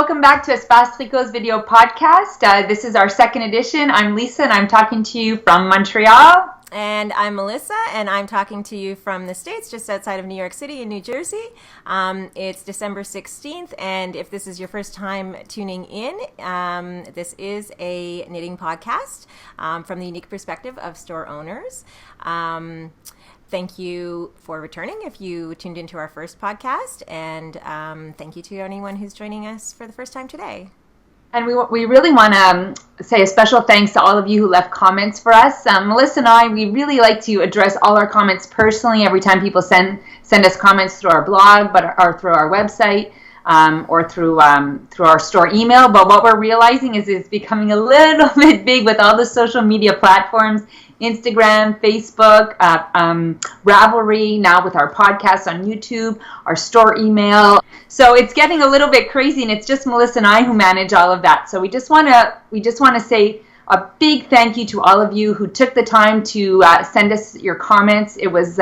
welcome back to Espace Tricot's video podcast. This is our second edition. I'm Lisa, and I'm talking to you from Montreal. And I'm Melissa, and I'm talking to you from the States, just outside of New York City in New Jersey. It's December 16th, and if this is your first time tuning in, this is a knitting podcast from the unique perspective of store owners. Thank you for returning if you tuned into our first podcast, and thank you to anyone who's joining us for the first time today. And we really want to say a special thanks to all of you who left comments for us. Melissa and I, we really like to address all our comments personally every time people send us comments through our blog, or through our website, or through our store email. But what we're realizing is it's becoming a little bit big with all the social media platforms. Instagram, Facebook, Ravelry, now with our podcast on YouTube, our store email. So it's getting a little bit crazy, and it's just Melissa and I who manage all of that. So we just want to say a big thank you to all of you who took the time to send us your comments. It was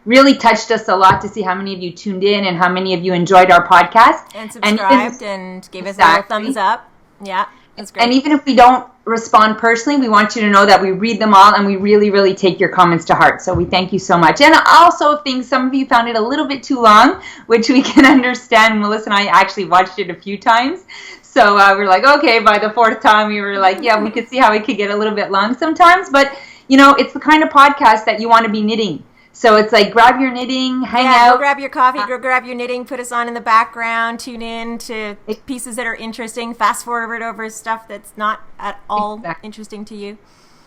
really touched us a lot to see how many of you tuned in and how many of you enjoyed our podcast. And subscribed and gave us a little thumbs up. Yeah, that's great. And even if we don't respond personally, we want you to know that we read them all, and we really, really take your comments to heart. So we thank you so much. And also, if some of you found it a little bit too long, which we can understand, Melissa and I actually watched it a few times. So we're like, okay, by the fourth time, we were like, yeah, we could see how it could get a little bit long sometimes. But, it's the kind of podcast that you want to be knitting. So it's like, grab your knitting, hang out. Go grab your coffee, go grab your knitting, put us on in the background, tune in to pieces that are interesting, fast forward over stuff that's not at all interesting to you.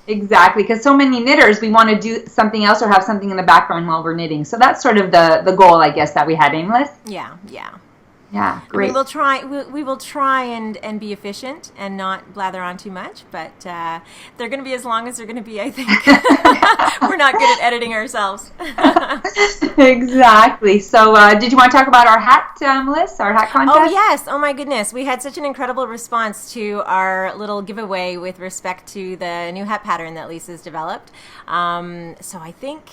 Exactly, because so many knitters, we want to do something else or have something in the background while we're knitting. So that's sort of the goal, I guess, that we had, Melissa? Yeah. Yeah, great. We will try and be efficient and not blather on too much, but they're going to be as long as they're going to be, I think. We're not good at editing ourselves. Exactly. So did you want to talk about our hat, Melissa, our hat contest? Oh, yes. Oh, my goodness. We had such an incredible response to our little giveaway with respect to the new hat pattern that Lisa's developed. So I think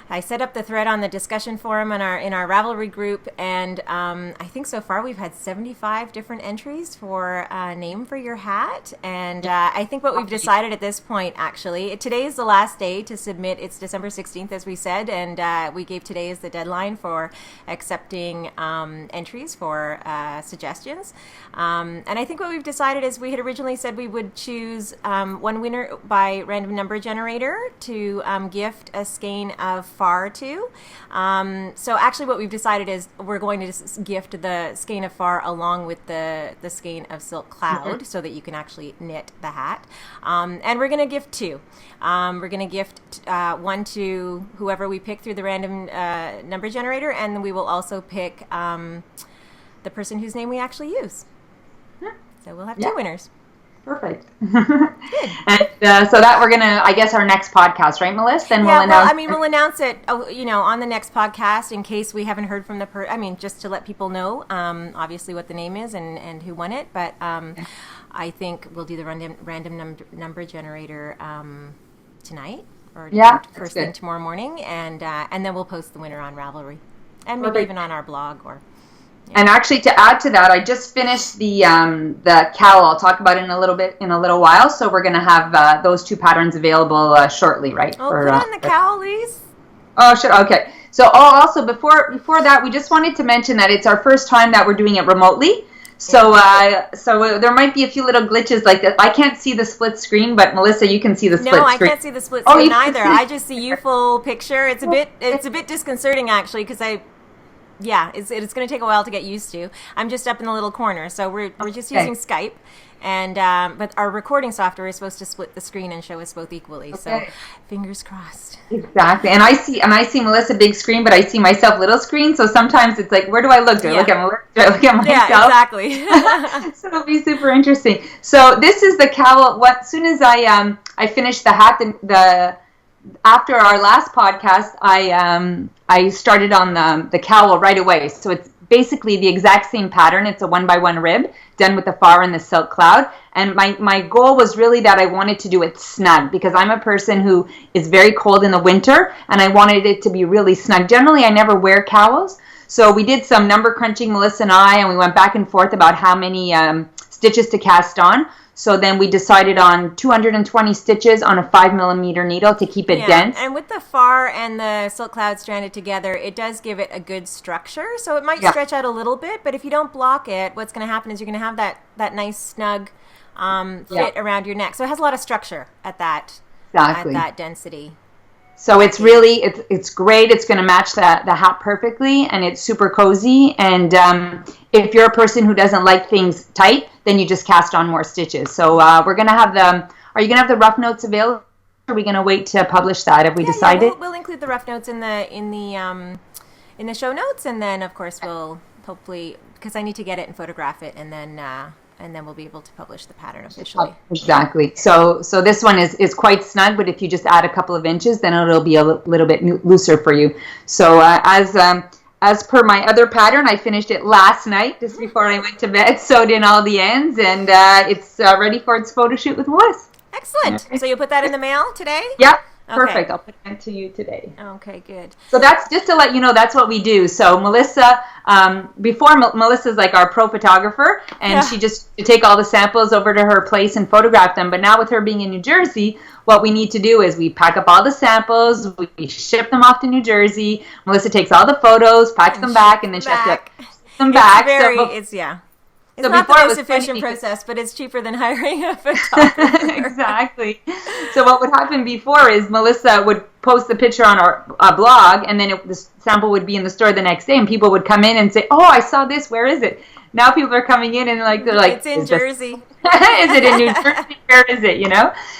I set up the thread on the discussion forum in our Ravelry group, and I think so far we've had 75 different entries for a name for your hat. And I think what we've decided at this point, actually, today is the last day to submit. It's December 16th, as we said, and we gave today as the deadline for accepting entries for suggestions. And I think what we've decided is we had originally said we would choose one winner by random number generator to gift a skein of far to. So actually what we've decided is we're going to just gift the skein of far along with the skein of silk cloud, so that you can actually knit the hat. And we're going to gift two. We're going to gift one to whoever we pick through the random number generator, and then we will also pick the person whose name we actually use. So we'll have two winners. Perfect. And so that we're going to, I guess, our next podcast, right, Melissa? Then we'll announce. We'll announce it, on the next podcast in case we haven't heard from just to let people know, obviously, what the name is and who won it. But I think we'll do the random number generator tonight or first thing tomorrow morning, and then we'll post the winner on Ravelry and maybe even on our blog or. Yeah. And actually, to add to that, I just finished the cowl. I'll talk about it in a little while. So we're going to have those two patterns available shortly, right? Oh, put on the cowl, Lise. Oh, sure. Okay. So also before that, we just wanted to mention that it's our first time that we're doing it remotely. So so there might be a few little glitches like that. I can't see the split screen, but Melissa, you can see the split screen. No, I can't see the split screen either. I just see you full picture. It's a bit disconcerting actually, because it's going to take a while to get used to. I'm just up in the little corner, so we're just using Skype, and but our recording software is supposed to split the screen and show us both equally. So fingers crossed. Exactly, and I see Melissa big screen, but I see myself little screen. So sometimes it's like, where do I look? Do I look at Melissa? Do I look at myself? Yeah, exactly. So it'll be super interesting. So this is the cowl. As soon as I finished the hat, after our last podcast, I started on the cowl right away. So it's basically the exact same pattern. It's a 1x1 rib done with the far and the silk cloud. And my goal was really that I wanted to do it snug, because I'm a person who is very cold in the winter, and I wanted it to be really snug. Generally, I never wear cowls. So we did some number crunching, Melissa and I, and we went back and forth about how many stitches to cast on. So then we decided on 220 stitches on a 5mm needle to keep it dense. And with the far and the silk cloud stranded together, it does give it a good structure. So it might stretch out a little bit, but if you don't block it, what's going to happen is you're going to have that nice snug fit around your neck. So it has a lot of structure at that density. So it's really, it's great. It's going to match the hat perfectly, and it's super cozy. And if you're a person who doesn't like things tight, then you just cast on more stitches. So we're going to have are you going to have the rough notes available? Or are we going to wait to publish that? Have we decided? Yeah, we'll include the rough notes in the show notes, and then of course we'll hopefully, because I need to get it and photograph it, and then we'll be able to publish the pattern officially. Exactly. So this one is quite snug, but if you just add a couple of inches, then it'll be a little bit looser for you. So as per my other pattern, I finished it last night, just before I went to bed, sewed in all the ends, and it's ready for its photo shoot with Melissa. Excellent. So you'll put that in the mail today? Yeah. Perfect. I'll put it to you today. Okay, good. So that's just to let you know that's what we do. So Melissa, before Melissa's like our pro photographer, and she just take all the samples over to her place and photograph them. But now with her being in New Jersey, what we need to do is we pack up all the samples, we ship them off to New Jersey. Melissa takes all the photos, packs them back, and then she has to ship them back. It's not the most efficient process, but it's cheaper than hiring a photographer. Exactly. So what would happen before is Melissa would post the picture on our blog, and then the sample would be in the store the next day, and people would come in and say, "Oh, I saw this. Where is it?" Now people are coming in and they're like, "It's in Jersey." Is it in New Jersey? Where is it?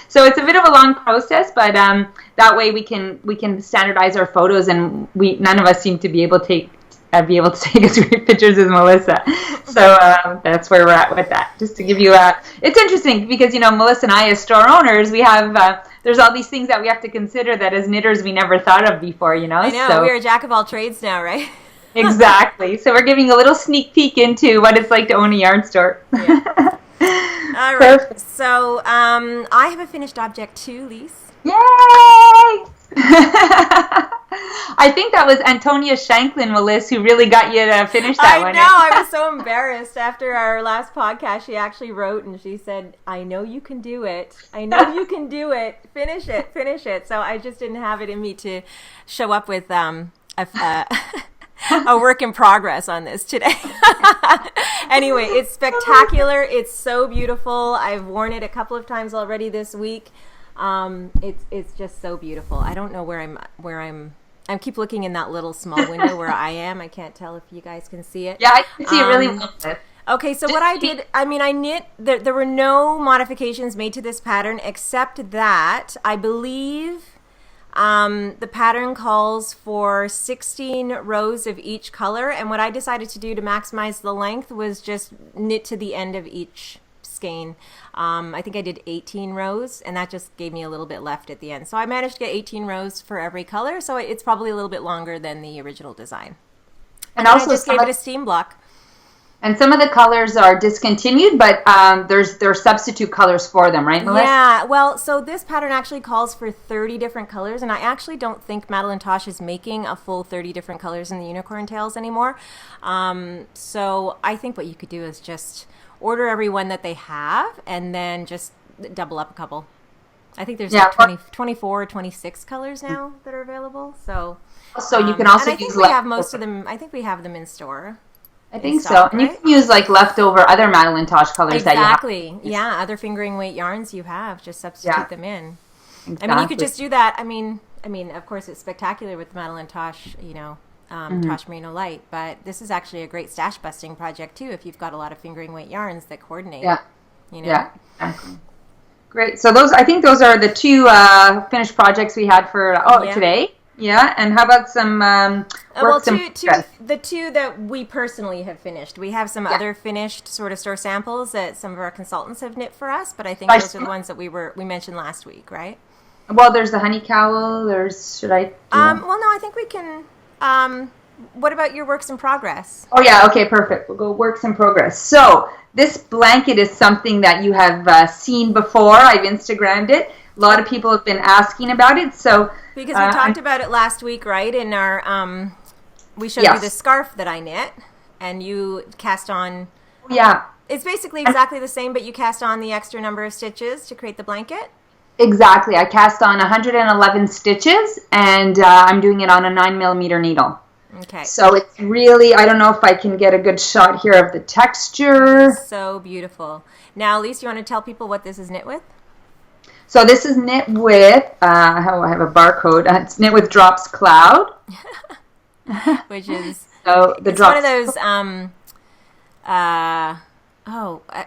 So it's a bit of a long process, but that way we can standardize our photos, and none of us seem to be able to take as great pictures as Melissa. So that's where we're at with that. Just to give you it's interesting because, Melissa and I as store owners, we have, there's all these things that we have to consider that as knitters we never thought of before, I know, so, we're a jack of all trades now, right? Exactly. So we're giving a little sneak peek into what it's like to own a yarn store. Yeah. All right. Perfect. So I have a finished object too, Lise. Yay! I think that was Antonia Shanklin, Melissa, who really got you to finish that one. I know. I was so embarrassed. After our last podcast, she actually wrote and she said, "I know you can do it. I know you can do it. Finish it. Finish it." So I just didn't have it in me to show up with a work in progress on this today. Anyway, it's spectacular. It's so beautiful. I've worn it a couple of times already this week. It's just so beautiful. I don't know where I'm. I keep looking in that little small window where I am. I can't tell if you guys can see it. Yeah, I can see it really well. Okay, so what I did, I knit, there were no modifications made to this pattern except that I believe the pattern calls for 16 rows of each color, and what I decided to do to maximize the length was just knit to the end of each skein. I think I did 18 rows, and that just gave me a little bit left at the end. So I managed to get 18 rows for every color, so it's probably a little bit longer than the original design. And also I just gave it a steam block. And some of the colors are discontinued, but there are substitute colors for them, right, Melissa? Yeah, well, so this pattern actually calls for 30 different colors, and I actually don't think Madeline Tosh is making a full 30 different colors in the unicorn tails anymore. So I think what you could do is just order every one that they have, and then just double up a couple. I think there's 24 or 26 colors now that are available. So you can also use. I think we have most of them. I think we have them in store. I think so. And you can use leftover other Madeline Tosh colors that you have. Exactly. Yeah, other fingering weight yarns you have, just substitute them in. Exactly. You could just do that. I mean, of course, it's spectacular with Madeline Tosh, Tosh Merino Light, but this is actually a great stash busting project too if you've got a lot of fingering weight yarns that coordinate. Yeah. Yeah, exactly. Great. So I think those are the two finished projects we had for today. Yeah, and how about some the two that we personally have finished. We have some other finished sort of store samples that some of our consultants have knit for us, but I think those are the ones that we mentioned last week, right? Well, there's the honey cowl. Well, no, I think we can. What about your works in progress? Oh yeah, okay, perfect. We'll go works in progress. So this blanket is something that you have seen before. I've Instagrammed it. A lot of people have been asking about it. So because we talked about it last week, right? In our we showed you the scarf that I knit, and you cast on. Yeah. It's basically exactly the same, but you cast on the extra number of stitches to create the blanket. Exactly. I cast on 111 stitches, and I'm doing it on a 9mm needle. Okay. So it's really, I don't know if I can get a good shot here of the texture. It's so beautiful. Now, Elise, you want to tell people what this is knit with? So this is knit with, I have a barcode. It's knit with Drops Cloud. Which is, so the it's Drops, one of those, I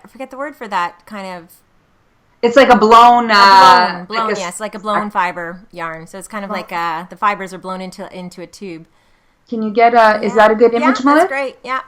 forget the word for that kind of. It's like a blown, yes, like a blown fiber yarn. So it's kind of like the fibers are blown into a tube. Can you get is that a good image, Melissa? That's great, yeah.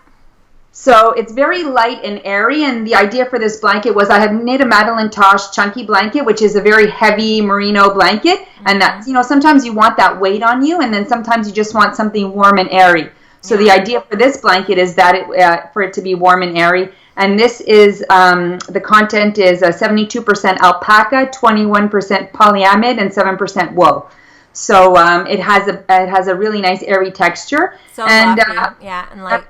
So it's very light and airy, and the idea for this blanket was I had knit a Madeline Tosh chunky blanket, which is a very heavy merino blanket, and that's, sometimes you want that weight on you, and then sometimes you just want something warm and airy. So the idea for this blanket is that for it to be warm and airy, and this is, the content is 72% alpaca, 21% polyamide, and 7% wool. So it has a really nice airy texture. So and light.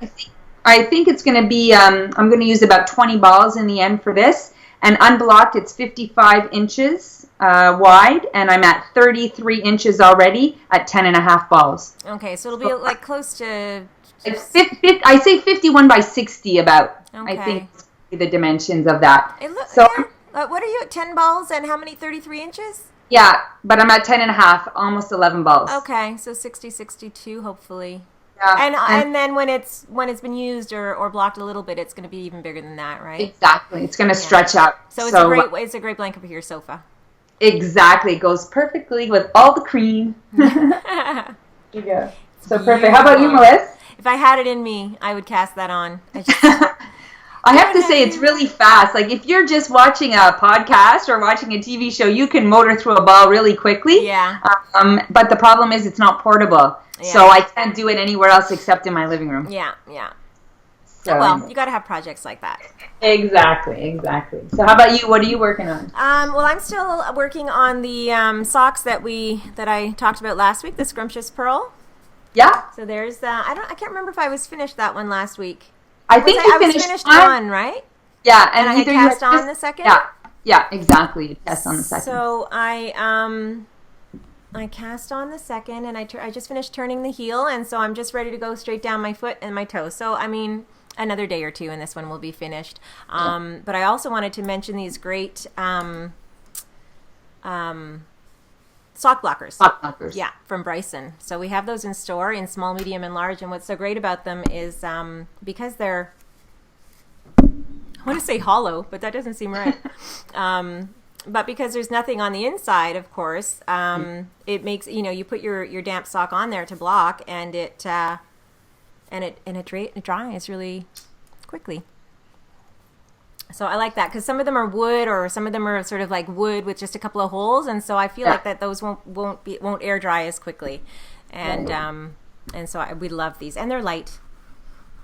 I think it's going to be, I'm going to use about 20 balls in the end for this. And unblocked, it's 55 inches wide, and I'm at 33 inches already at 10.5 balls. Okay, so it'll be like close to... I say 51 by 60 about. Okay. I think the dimensions of that. What are you at, 10 balls and how many, 33 inches? Yeah, but I'm at 10.5, almost 11 balls. Okay, so 60, 62, hopefully. Yeah, and then when it's been used or blocked a little bit, it's going to be even bigger than that, right? Exactly. It's going to stretch out. So it's a great blanket for your sofa. Exactly. It goes perfectly with all the cream. There you go. So perfect. How about you, Melissa? If I had it in me, I would cast that on. I have to say, it's really fast. Like, if you're just watching a podcast or watching a TV show, you can motor through a ball really quickly. Yeah. But the problem is it's not portable. Yeah. So I can't do it anywhere else except in my living room. Yeah. So, well, you got to have projects like that. Exactly. So how about you? What are you working on? Well, I'm still working on the socks that I talked about last week, the Scrumptious Pearl. Yeah. So there's I can't remember if I was finished that one last week. I think you finished finished one, right? Yeah, and I cast on the second. Yeah, exactly. You cast on the second. So I cast on the second, and I just finished turning the heel, and so I'm just ready to go straight down my foot and my toe. So I mean, another day or two, and this one will be finished. But I also wanted to mention these great sock blockers. Yeah, from Bryson. So we have those in store in small, medium, and large. And what's so great about them is because they're, I want to say hollow, but that doesn't seem right. But because there's nothing on the inside, of course, it makes, you put your damp sock on there to block, and it dries really quickly. So I like that because some of them are wood, or some of them are sort of like wood with just a couple of holes, and so I feel like that those won't air dry as quickly, and so we love these, and they're light,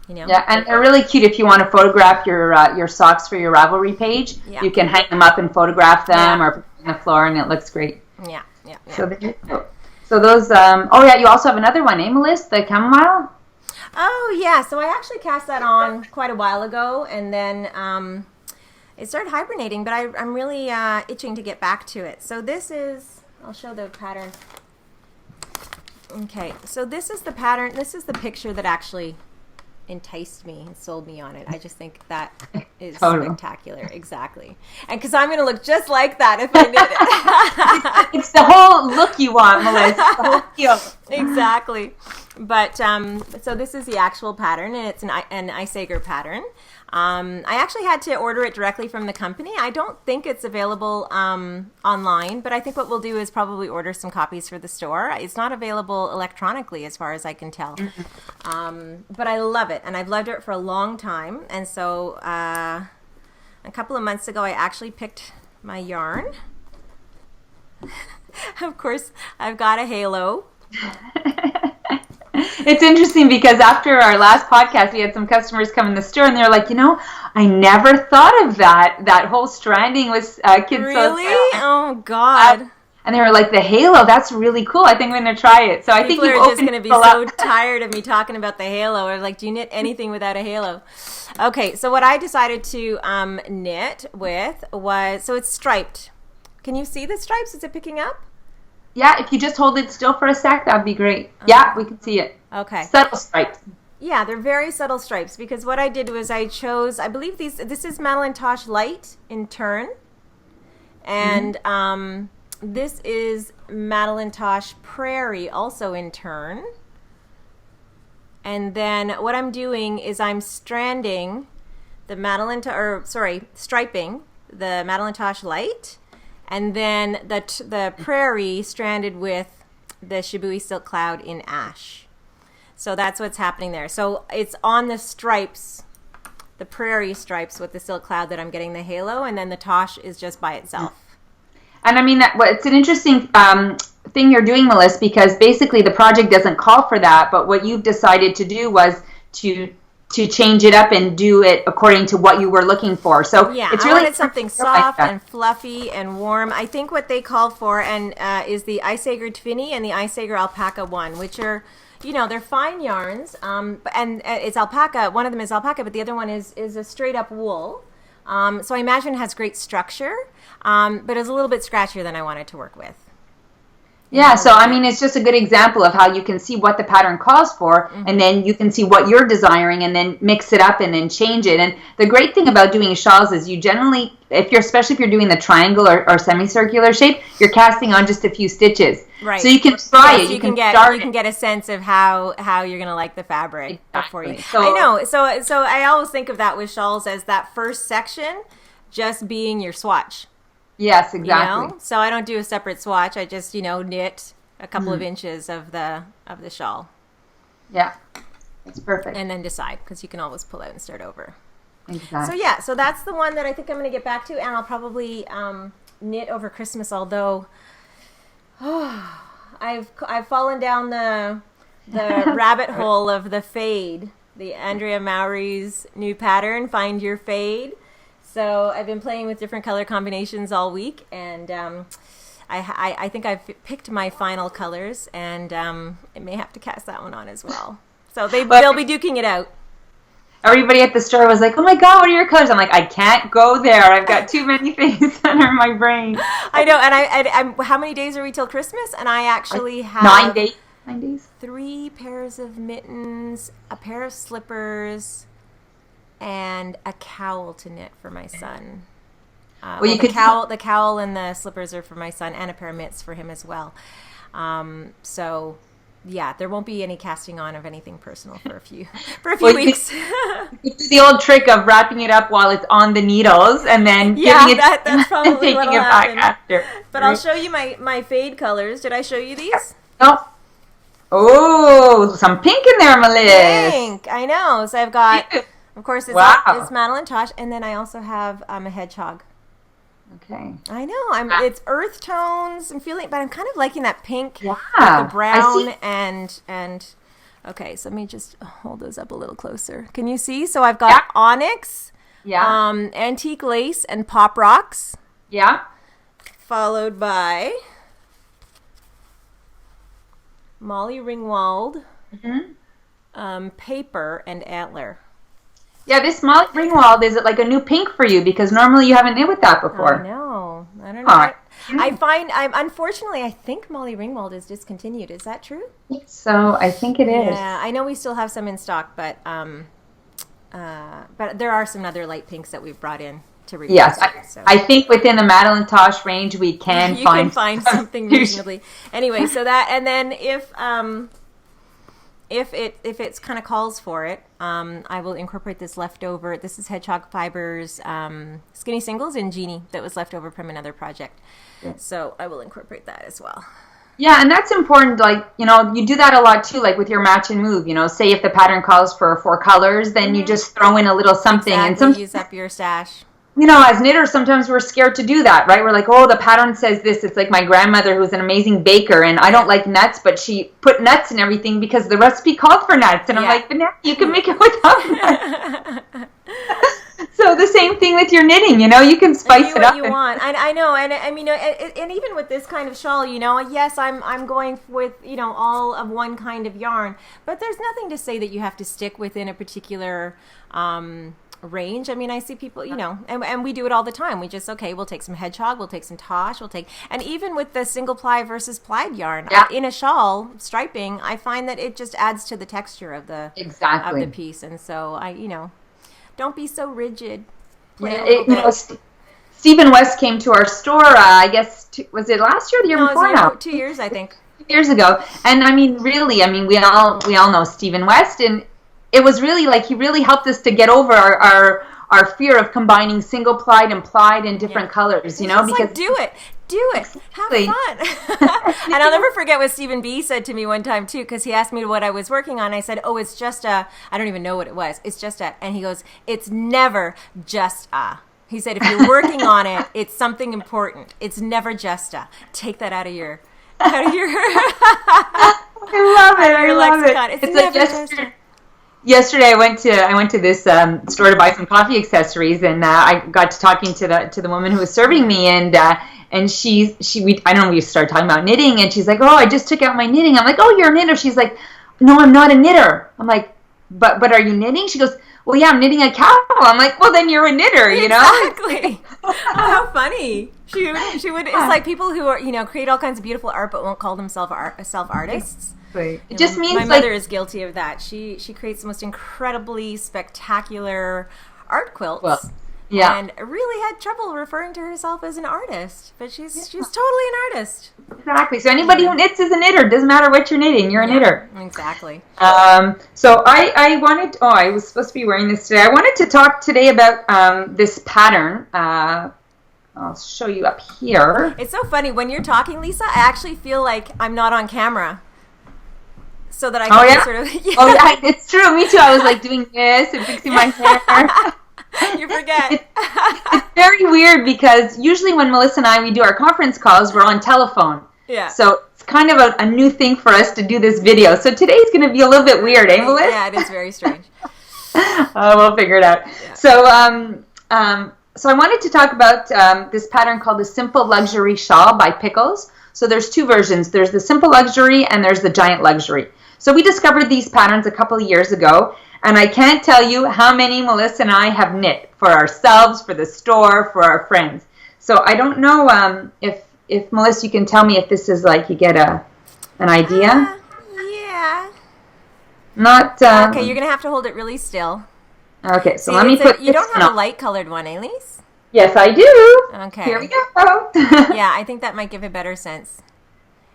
Yeah, and they're really cute if you want to photograph your socks for your Ravelry page. Yeah. You can hang them up and photograph them, or put them on the floor, and it looks great. Yeah. So those. You also have another one, Melissa, the chamomile. Oh yeah, so I actually cast that on quite a while ago, and then it started hibernating, but I'm really itching to get back to it. So this is, I'll show the pattern. Okay, so this is the pattern. This is the picture that actually enticed me and sold me on it. I just think that is spectacular. Exactly. And because I'm going to look just like that if I knit it. It's the whole look you want, Melissa. The whole feel. Exactly. But so this is the actual pattern, and it's an Isager pattern. I actually had to order it directly from the company. I don't think it's available online, but I think what we'll do is probably order some copies for the store. It's not available electronically as far as I can tell. But I love it, and I've loved it for a long time. And so a couple of months ago, I actually picked my yarn. Of course, I've got a halo. It's interesting because after our last podcast, we had some customers come in the store, and they're like, I never thought of that whole stranding with kids. Really? Oh, God. And they were like, the halo, that's really cool. I think I'm going to try it. So I think people you've are just opened going to be people so up. tired of me talking about the halo. Or like, do you knit anything without a halo? Okay, so what I decided to knit with was, so it's striped. Can you see the stripes? Is it picking up? Yeah, if you just hold it still for a sec, that'd be great. Yeah, we can see it. Okay. Subtle stripes. Yeah, they're very subtle stripes because what I did was I chose, I believe this is Madelinetosh Light in turn. And this is Madelinetosh Prairie also in turn. And then what I'm doing is I'm stranding the striping the Madelinetosh Light, and then the Prairie stranded with the Shibui Silk Cloud in Ash. So that's what's happening there. So it's on the stripes, the Prairie stripes with the Silk Cloud, that I'm getting the halo, and then the Tosh is just by itself. And I mean, it's an interesting thing you're doing, Melissa, because basically the project doesn't call for that, but what you've decided to do was to change it up and do it according to what you were looking for. So yeah, it's I really wanted something soft and fluffy and warm. I think what they called for is the Isager Tvinny and the Isager Alpaca 1, which are, they're fine yarns, and it's alpaca. One of them is alpaca, but the other one is a straight up wool. So I imagine it has great structure, but it's a little bit scratchier than I wanted to work with. Yeah, so I mean, it's just a good example of how you can see what the pattern calls for, and then you can see what you're desiring, and then mix it up and then change it. And the great thing about doing shawls is you generally, especially if you're doing the triangle or semicircular shape, you're casting on just a few stitches. Right. So you can try it. You can get a sense of how you're going to like the fabric before you. So, I know. So I always think of that with shawls as that first section just being your swatch. Yes, exactly. So I don't do a separate swatch. I just, knit a couple of inches of the shawl. Yeah, it's perfect. And then decide, because you can always pull out and start over. Exactly. So that's the one that I think I'm going to get back to, and I'll probably knit over Christmas. Although, I've fallen down the rabbit hole of the fade, the Andrea Mowry's new pattern, Find Your Fade. So I've been playing with different color combinations all week, and I think I've picked my final colors, and I may have to cast that one on as well. So they'll be duking it out. Everybody at the store was like, "Oh my God, what are your colors?" I'm like, "I can't go there. I've got too many things under my brain." I know, and I'm how many days are we till Christmas? And I actually have 9 days. 9 days. 3 pairs of mittens, a pair of slippers, and a cowl to knit for my son. The cowl and the slippers are for my son, and a pair of mitts for him as well. So yeah, there won't be any casting on of anything personal for a few weeks. You do the old trick of wrapping it up while it's on the needles, and then giving it that's probably and taking what'll it back happen. after. But I'll show you my fade colors. Did I show you these? No. Oh, some pink in there, Melissa. Pink. I know. So I've got, of course, it's Madelinetosh, and then I also have a hedgehog. Okay. I know. It's earth tones. I'm feeling, but I'm kind of liking that pink, Yeah, with the brown and. Okay, so let me just hold those up a little closer. Can you see? So I've got onyx, antique lace, and pop rocks. Yeah. Followed by Molly Ringwald, paper, and antler. Yeah, this Molly Ringwald, is it like a new pink for you? Because normally you haven't knit with that before. I know. I don't know. Unfortunately, I think Molly Ringwald is discontinued. Is that true? So I think it is. Yeah, I know we still have some in stock, but there are some other light pinks that we've brought in to replace. Yes, I think within the Madelinetosh range we can find something reasonably. Anyway, so that, and then if it's kind of calls for it, I will incorporate this leftover. This is Hedgehog Fibers Skinny Singles in Genie that was left over from another project. Yeah. So I will incorporate that as well. Yeah, and that's important. Like, you do that a lot too, like with your match and move. Say if the pattern calls for 4 colors, then you just throw in a little something. Exactly, and use up your stash. As knitters, sometimes we're scared to do that, right? We're like, oh, the pattern says this. It's like my grandmother, who's an amazing baker, and I don't like nuts, but she put nuts in everything because the recipe called for nuts. And I'm like, but now you can make it without nuts. So the same thing with your knitting, you know, you can spice it up. You want. I know, and I mean, and even with this kind of shawl, you know, yes, I'm going with, you know, all of one kind of yarn, but there's nothing to say that you have to stick within a particular range. I mean, I see people, you know, and we do it all the time. We just, okay, we'll take some hedgehog, we'll take some tosh, and even with the single ply versus plied yarn in a shawl striping, I find that it just adds to the texture of the piece. And so you know, don't be so rigid. You know, Stephen West came to our store, I guess, was it last year or the year before now? 2 years, I think. 2 years ago. And I mean, really, I mean, we all know Stephen West, and it was really like he really helped us to get over our fear of combining single plied and plied in different colors, you know, because like, do it, have fun. And I'll never forget what Stephen B said to me one time too, because he asked me what I was working on. I said, oh, it's just I don't even know what it was. It's just and he goes, it's never just He said, if you're working on it, it's something important. It's never just take that out of your I love it. I love it. It's never just Yesterday, I went to this store to buy some coffee accessories, and I got to talking to the woman who was serving me, and I don't know, we started talking about knitting, and she's like, oh, I just took out my knitting. I'm like, oh, you're a knitter. She's like, no, I'm not a knitter. I'm like, but are you knitting? She goes, well, yeah, I'm knitting a cowl. I'm like, well, then you're a knitter, you know? Exactly. Oh, how funny. She would. It's like people who are, you know, create all kinds of beautiful art but won't call themselves self-artists. It just means my mother is guilty of that. She creates the most incredibly spectacular art quilts. Well, yeah. And really had trouble referring to herself as an artist, but she's totally an artist. Exactly. So anybody who knits is a knitter. Doesn't matter what you're knitting, you're a knitter. Exactly. So I wanted. Oh, I was supposed to be wearing this today. I wanted to talk today about this pattern. I'll show you up here. It's so funny when you're talking, Lisa. I actually feel like I'm not on camera. So that I can sort of... Yeah. Oh, yeah, it's true. Me too. I was like doing this and fixing my hair. You forget. It's very weird because usually when Melissa and we do our conference calls, we're on telephone. Yeah. So it's kind of a new thing for us to do this video. So today's going to be a little bit weird, eh, Melissa? Yeah, it is very strange. We'll figure it out. Yeah. So I wanted to talk about this pattern called the Simple Luxury Shawl by Pickles. So there's two versions. There's the Simple Luxury and there's the Giant Luxury. So we discovered these patterns a couple of years ago, and I can't tell you how many Melissa and I have knit for ourselves, for the store, for our friends. So I don't know if Melissa, you can tell me if this is like you get an idea. Yeah. Not. Okay, you're gonna have to hold it really still. Okay, so let me put. You don't have a light colored one, Elise? Yes, I do. Okay. Here we go. Yeah, I think that might give a better sense.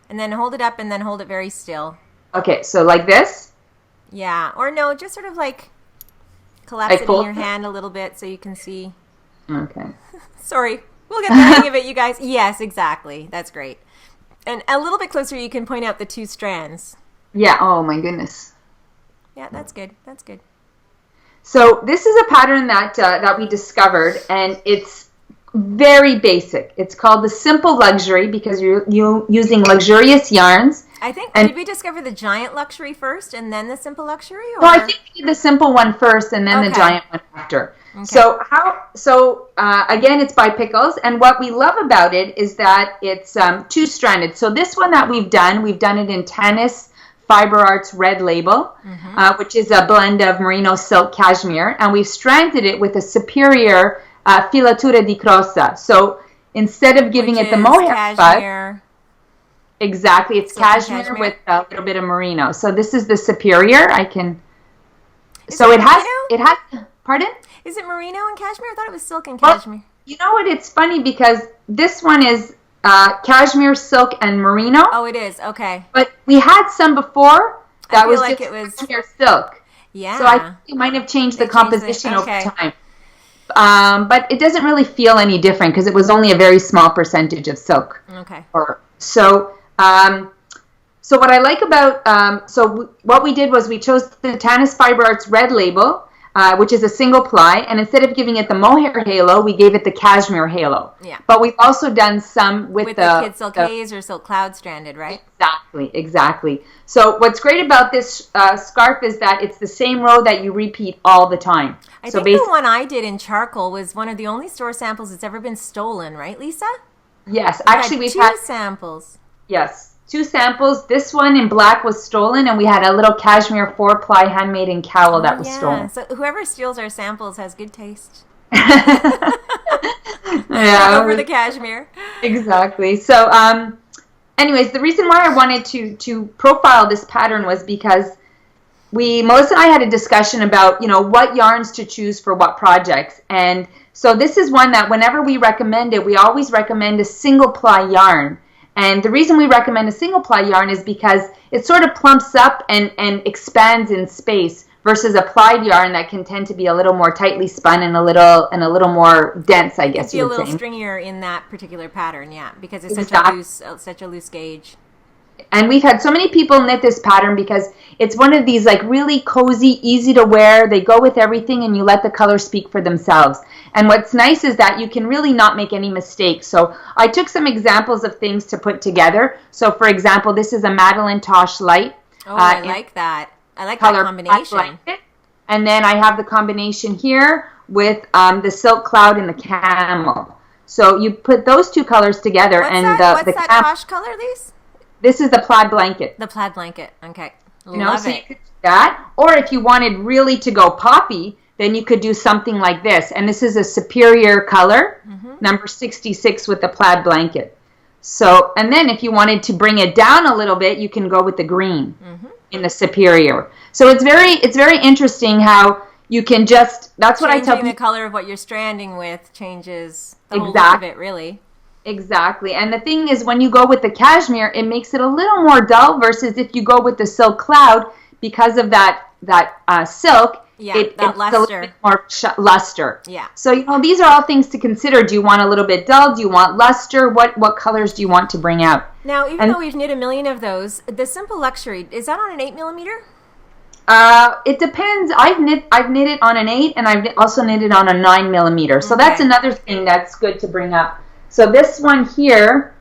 And then hold it up and then hold it very still. Okay, so like this? Yeah, or no, just sort of like collapse it in your hand a little bit so you can see. Okay. Sorry, we'll get the hang of it, you guys. Yes, exactly. That's great. And a little bit closer, you can point out the two strands. Yeah, oh my goodness. Yeah, that's good. That's good. So this is a pattern that we discovered, and it's very basic. It's called the Simple Luxury because you're using luxurious yarns. I think, did we discover the Giant Luxury first and then the Simple Luxury? Or? Well, I think we did the Simple one first and then the Giant one after. Okay. So again, it's by Pickles, and what we love about it is that it's two-stranded. So this one that we've done it in Tanis Fiber Arts Red Label, which is a blend of merino silk cashmere, and we've stranded it with a superior filatura di crosta. So instead of giving it the mohair cut, exactly, it's cashmere with a little bit of merino. So this is the superior. It has. Pardon? Is it merino and cashmere? I thought it was silk and cashmere. Well, you know what? It's funny because this one is cashmere, silk, and merino. Oh, it is. Okay. But we had some before that was like just it was cashmere silk. Yeah. So I think you might have changed the composition over time. But it doesn't really feel any different because it was only a very small percentage of silk. Okay. So what I like about what we did was we chose the Tanis Fiber Arts Red Label. which is a single ply. And instead of giving it the mohair halo, we gave it the cashmere halo. Yeah. But we've also done some with the Kid Silk Haze or Silk Cloud stranded, right? Exactly. So what's great about this scarf is that it's the same row that you repeat all the time. I think the one I did in charcoal was one of the only store samples that's ever been stolen, right, Lisa? Yes. Actually, we've had 2 samples. Yes. 2 samples. This one in black was stolen, and we had a little cashmere 4-ply handmade in cowl that was stolen. So whoever steals our samples has good taste. Over the cashmere. Exactly. So, anyways, the reason why I wanted to profile this pattern was because Melissa and I had a discussion about, what yarns to choose for what projects. And so this is one that whenever we recommend it, we always recommend a single ply yarn. And the reason we recommend a single ply yarn is because it sort of plumps up and expands in space versus a plied yarn that can tend to be a little more tightly spun and a little more dense, I guess you would say. It's a little stringier in that particular pattern, yeah, because it's such a loose gauge. And we've had so many people knit this pattern because it's one of these like really cozy, easy to wear. They go with everything and you let the colors speak for themselves. And what's nice is that you can really not make any mistakes. So I took some examples of things to put together. So for example, this is a Madeline Tosh Light. Oh, I like that. I like that combination. And then I have the combination here with the Silk Cloud and the Camel. So you put those 2 colors together. What's that Tosh color, Lise? This is the plaid blanket. The plaid blanket. Okay. So you could do that. Or if you wanted really to go poppy, then you could do something like this. And this is a superior color, number 66 with the plaid blanket. So, and then if you wanted to bring it down a little bit, you can go with the green in the superior. So it's very interesting how you can that's what I tell people. Changing the color of what you're stranding with changes the whole look of it, really. Exactly. And the thing is, when you go with the cashmere, it makes it a little more dull versus if you go with the Silk Cloud, because of that silk, it's luster. A little bit more luster. Yeah. So, these are all things to consider. Do you want a little bit dull? Do you want luster? What colors do you want to bring out? Now, even though we've knit a million of those, the Simple Luxury, is that on an 8mm? It depends. I've knit it on an 8, and I've also knit it on a 9mm. So that's another thing that's good to bring up. So this one here,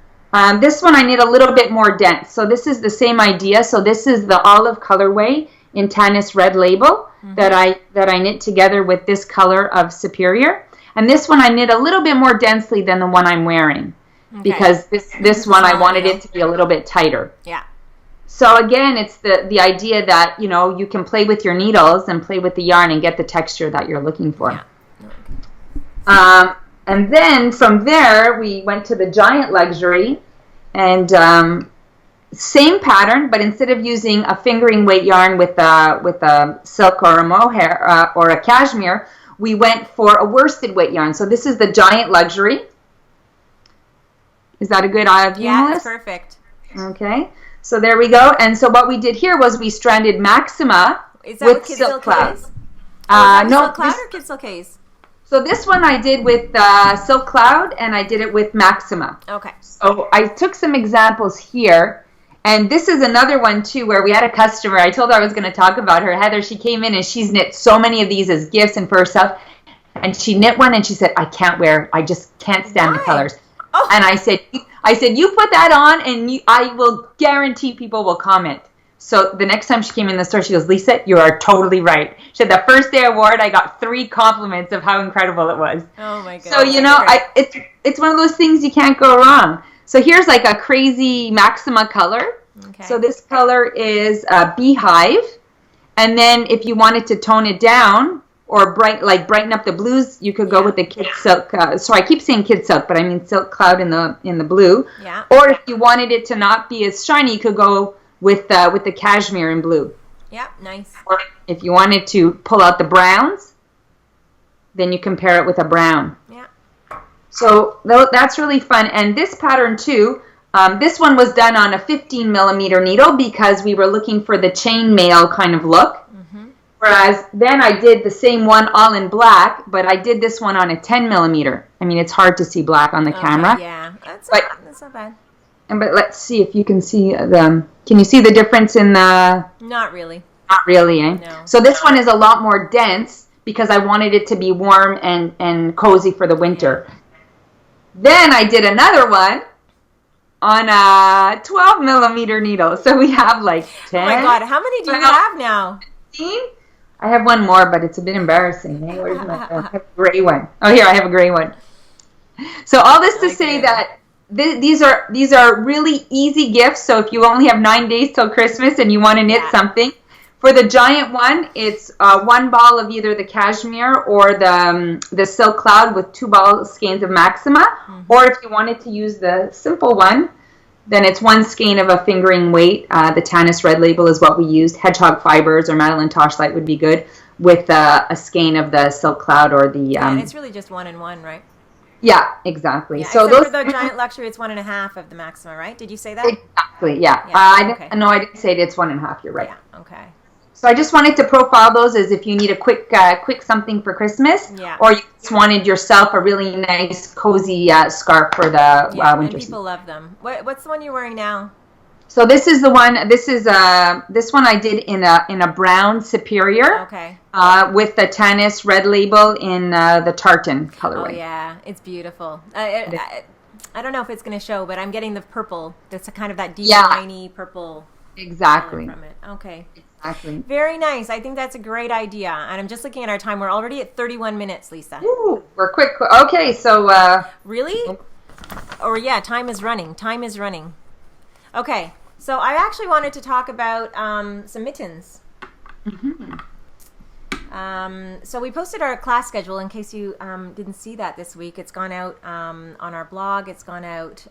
this one I knit a little bit more dense. So this is the same idea. So this is the olive colorway in Tanis Red Label that I knit together with this color of Superior. And this one I knit a little bit more densely than the one I'm wearing because this one I wanted it to be a little bit tighter. Yeah. So again, it's the idea that, you can play with your needles and play with the yarn and get the texture that you're looking for. Yeah. And then from there, we went to the Giant Luxury, and same pattern, but instead of using a fingering weight yarn with a silk or a mohair or a cashmere, we went for a worsted weight yarn. So this is the Giant Luxury. Is that a good view? Yeah, that's perfect. Okay, so there we go. And so what we did here was we stranded Maxima with Silk Cloud. Silk Cloud or Kid Silk Haze? So this one I did with Silk Cloud, and I did it with Maxima. Okay. So I took some examples here, and this is another one too where we had a customer. I told her I was going to talk about her. Heather, she came in and she's knit so many of these as gifts and for herself, and she knit one and she said, I can't wear it. I just can't stand the colors. Oh. And I said, you put that on, and I will guarantee people will comment. So the next time she came in the store, she goes, Lisa, you are totally right. She said the first day I wore it, I got 3 compliments of how incredible it was. Oh my God. So, it's one of those things you can't go wrong. So here's like a crazy Maxima color. Okay. So this color is Beehive. And then if you wanted to tone it down or brighten up the blues, you could go with the Kid Silk. Sorry, I keep saying Kid Silk, but I mean Silk Cloud in the blue. Yeah. Or if you wanted it to not be as shiny, you could go with the cashmere in blue. Yeah, nice. Or if you wanted to pull out the browns, then you can pair it with a brown. Yeah. So that's really fun. And this pattern too, this one was done on a 15mm needle because we were looking for the chainmail kind of look. Whereas then I did the same one all in black, but I did this one on a 10mm. I mean, it's hard to see black on the camera. Yeah, that's not bad. But let's see if you can see them. Can you see the difference in the... Not really. Not really, eh? No. So this one is a lot more dense because I wanted it to be warm and cozy for the winter. Then I did another one on a 12 millimeter needle. So we have like 10. Oh my God, how many do you have now? 15? I have one more, but it's a bit embarrassing. Hey, where's my phone? I have a gray one. Oh, here, I have a gray one. So all this to say that these are really easy gifts. So if you only have 9 days till Christmas and you want to knit something, for the giant one, it's one ball of either the cashmere or the silk cloud with 2 ball skeins of Maxima. Or if you wanted to use the simple one, then it's 1 skein of a fingering weight. The Tanis Red Label is what we used. Hedgehog Fibers or Madeline Tosh Light would be good with a skein of the silk cloud or the... and it's really just 1 and 1, right? Yeah, exactly. Yeah, so those for the giant luxury, it's 1.5 of the Maxima, right? Did you say that? Exactly. Yeah. I didn't say it. It's 1.5. You're right. Yeah. Okay. So I just wanted to profile those as if you need a quick something for Christmas, or you just wanted yourself a really nice, cozy scarf for the winter and people love them. What's the one you're wearing now? So this is the one. This one I did in a brown superior. Okay. With the Tanis Red Label in the tartan colorway. Oh yeah, it's beautiful. I don't know if it's going to show, but I'm getting the purple. That's kind of that deep, shiny purple. Exactly. From it. Okay. Exactly. Very nice. I think that's a great idea. And I'm just looking at our time. We're already at 31 minutes, Lisa. Ooh, we're quick. Okay, so... Really? Or yeah, time is running. Time is running. Okay, so I actually wanted to talk about some mittens. So we posted our class schedule in case you didn't see that this week. It's gone out on our blog. It's gone out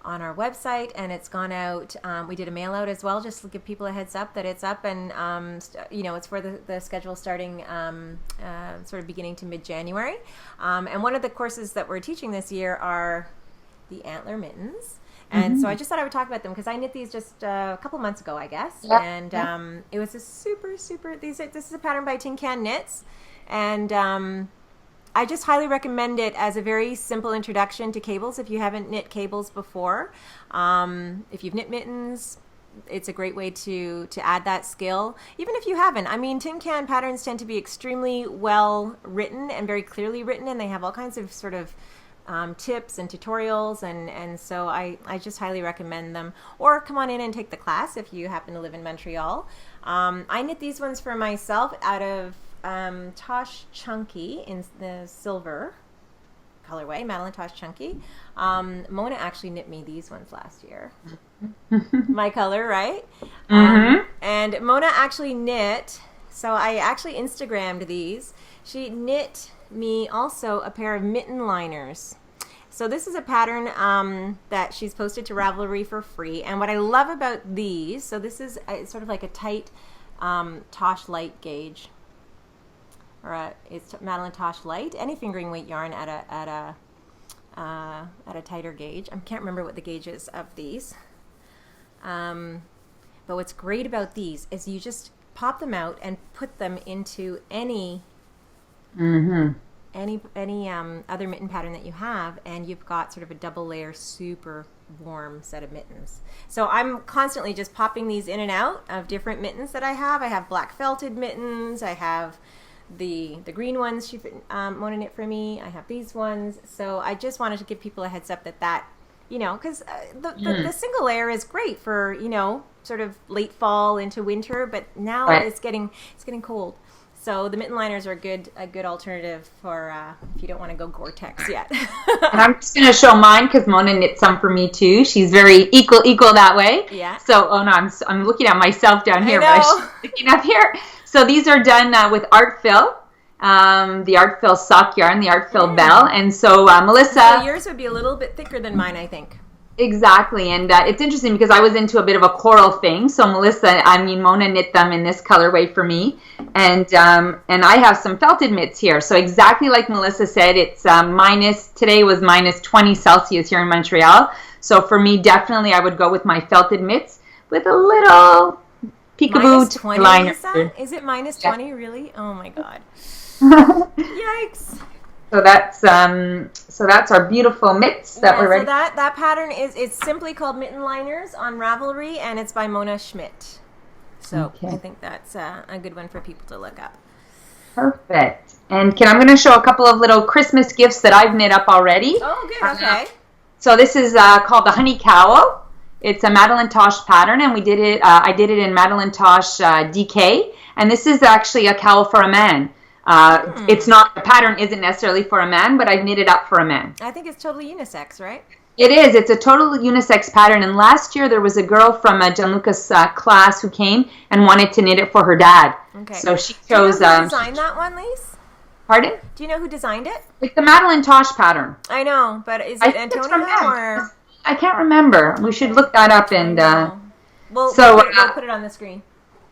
on our website, and it's gone out. We did a mail out as well, just to give people a heads up that it's up, and it's for the schedule starting sort of beginning to mid-January. And one of the courses that we're teaching this year are the antler mittens. And so I just thought I would talk about them because I knit these just a couple months ago, I guess. Yep. And it was a super, this is a pattern by Tin Can Knits. And I just highly recommend it as a very simple introduction to cables if you haven't knit cables before. If you've knit mittens, it's a great way to add that skill. Even if you haven't. I mean, Tin Can patterns tend to be extremely well written and very clearly written, and they have all kinds of sort of tips and tutorials, and so I just highly recommend them. Or come on in and take the class if you happen to live in Montreal. I knit these ones for myself out of Tosh Chunky in the silver colorway, Madeline Tosh Chunky. Mona actually knit me these ones last year. My color, right? And Mona actually knit, so I actually Instagrammed these. She knit me also a pair of mitten liners. So this is a pattern that she's posted to Ravelry for free. And what I love about these, so this is sort of like a tight Tosh Light gauge, or it's Madeline Tosh Light, any fingering weight yarn at a tighter gauge. I can't remember what the gauge is of these. But what's great about these is you just pop them out and put them into any other mitten pattern that you have, and you've got sort of a double layer, super warm set of mittens. So I'm constantly just popping these in and out of different mittens that I have. I have black felted mittens. I have the green ones she Mona knit for me. I have these ones. So I just wanted to give people a heads up that because the single layer is great for sort of late fall into winter, but now it's getting cold. So the mitten liners are a good alternative for if you don't want to go Gore-Tex yet. And I'm just going to show mine because Mona knit some for me too. She's very equal that way. Yeah. So I'm looking at myself down here, but I'm looking up here. So these are done with Art Fill, the Art Fill sock yarn, the Art Fill bell, and so Melissa. So yours would be a little bit thicker than mine, I think. Exactly, and it's interesting because I was into a bit of a coral thing. So Mona knit them in this colorway for me, and I have some felted mitts here. So exactly like Melissa said, it's today was minus 20 Celsius here in Montreal. So for me, definitely I would go with my felted mitts with a little peekaboo liner. Lisa? Is it minus 20 really? Oh my God! Yikes! So that's our beautiful mitts that we're ready. So that pattern it's simply called Mitten Liners on Ravelry, and it's by Mona Schmidt. So I think that's a good one for people to look up. Perfect. And I'm going to show a couple of little Christmas gifts that I've knit up already. Oh, good. Okay. So this is called the Honey Cowl. It's a Madeline Tosh pattern, and we did it. I did it in Madeline Tosh DK, and this is actually a cowl for a man. It's not, the pattern isn't necessarily for a man, but I've knit it up for a man. I think it's totally unisex, right? It is. It's a total unisex pattern. And last year there was a girl from Gianluca's class who came and wanted to knit it for her dad. Okay. So she chose. Do you know who designed that one, Lise? Pardon? Do you know who designed it? It's the Madeline Tosh pattern. I know, but is it Antonia or? I can't remember. We should look that up and. We'll put it on the screen.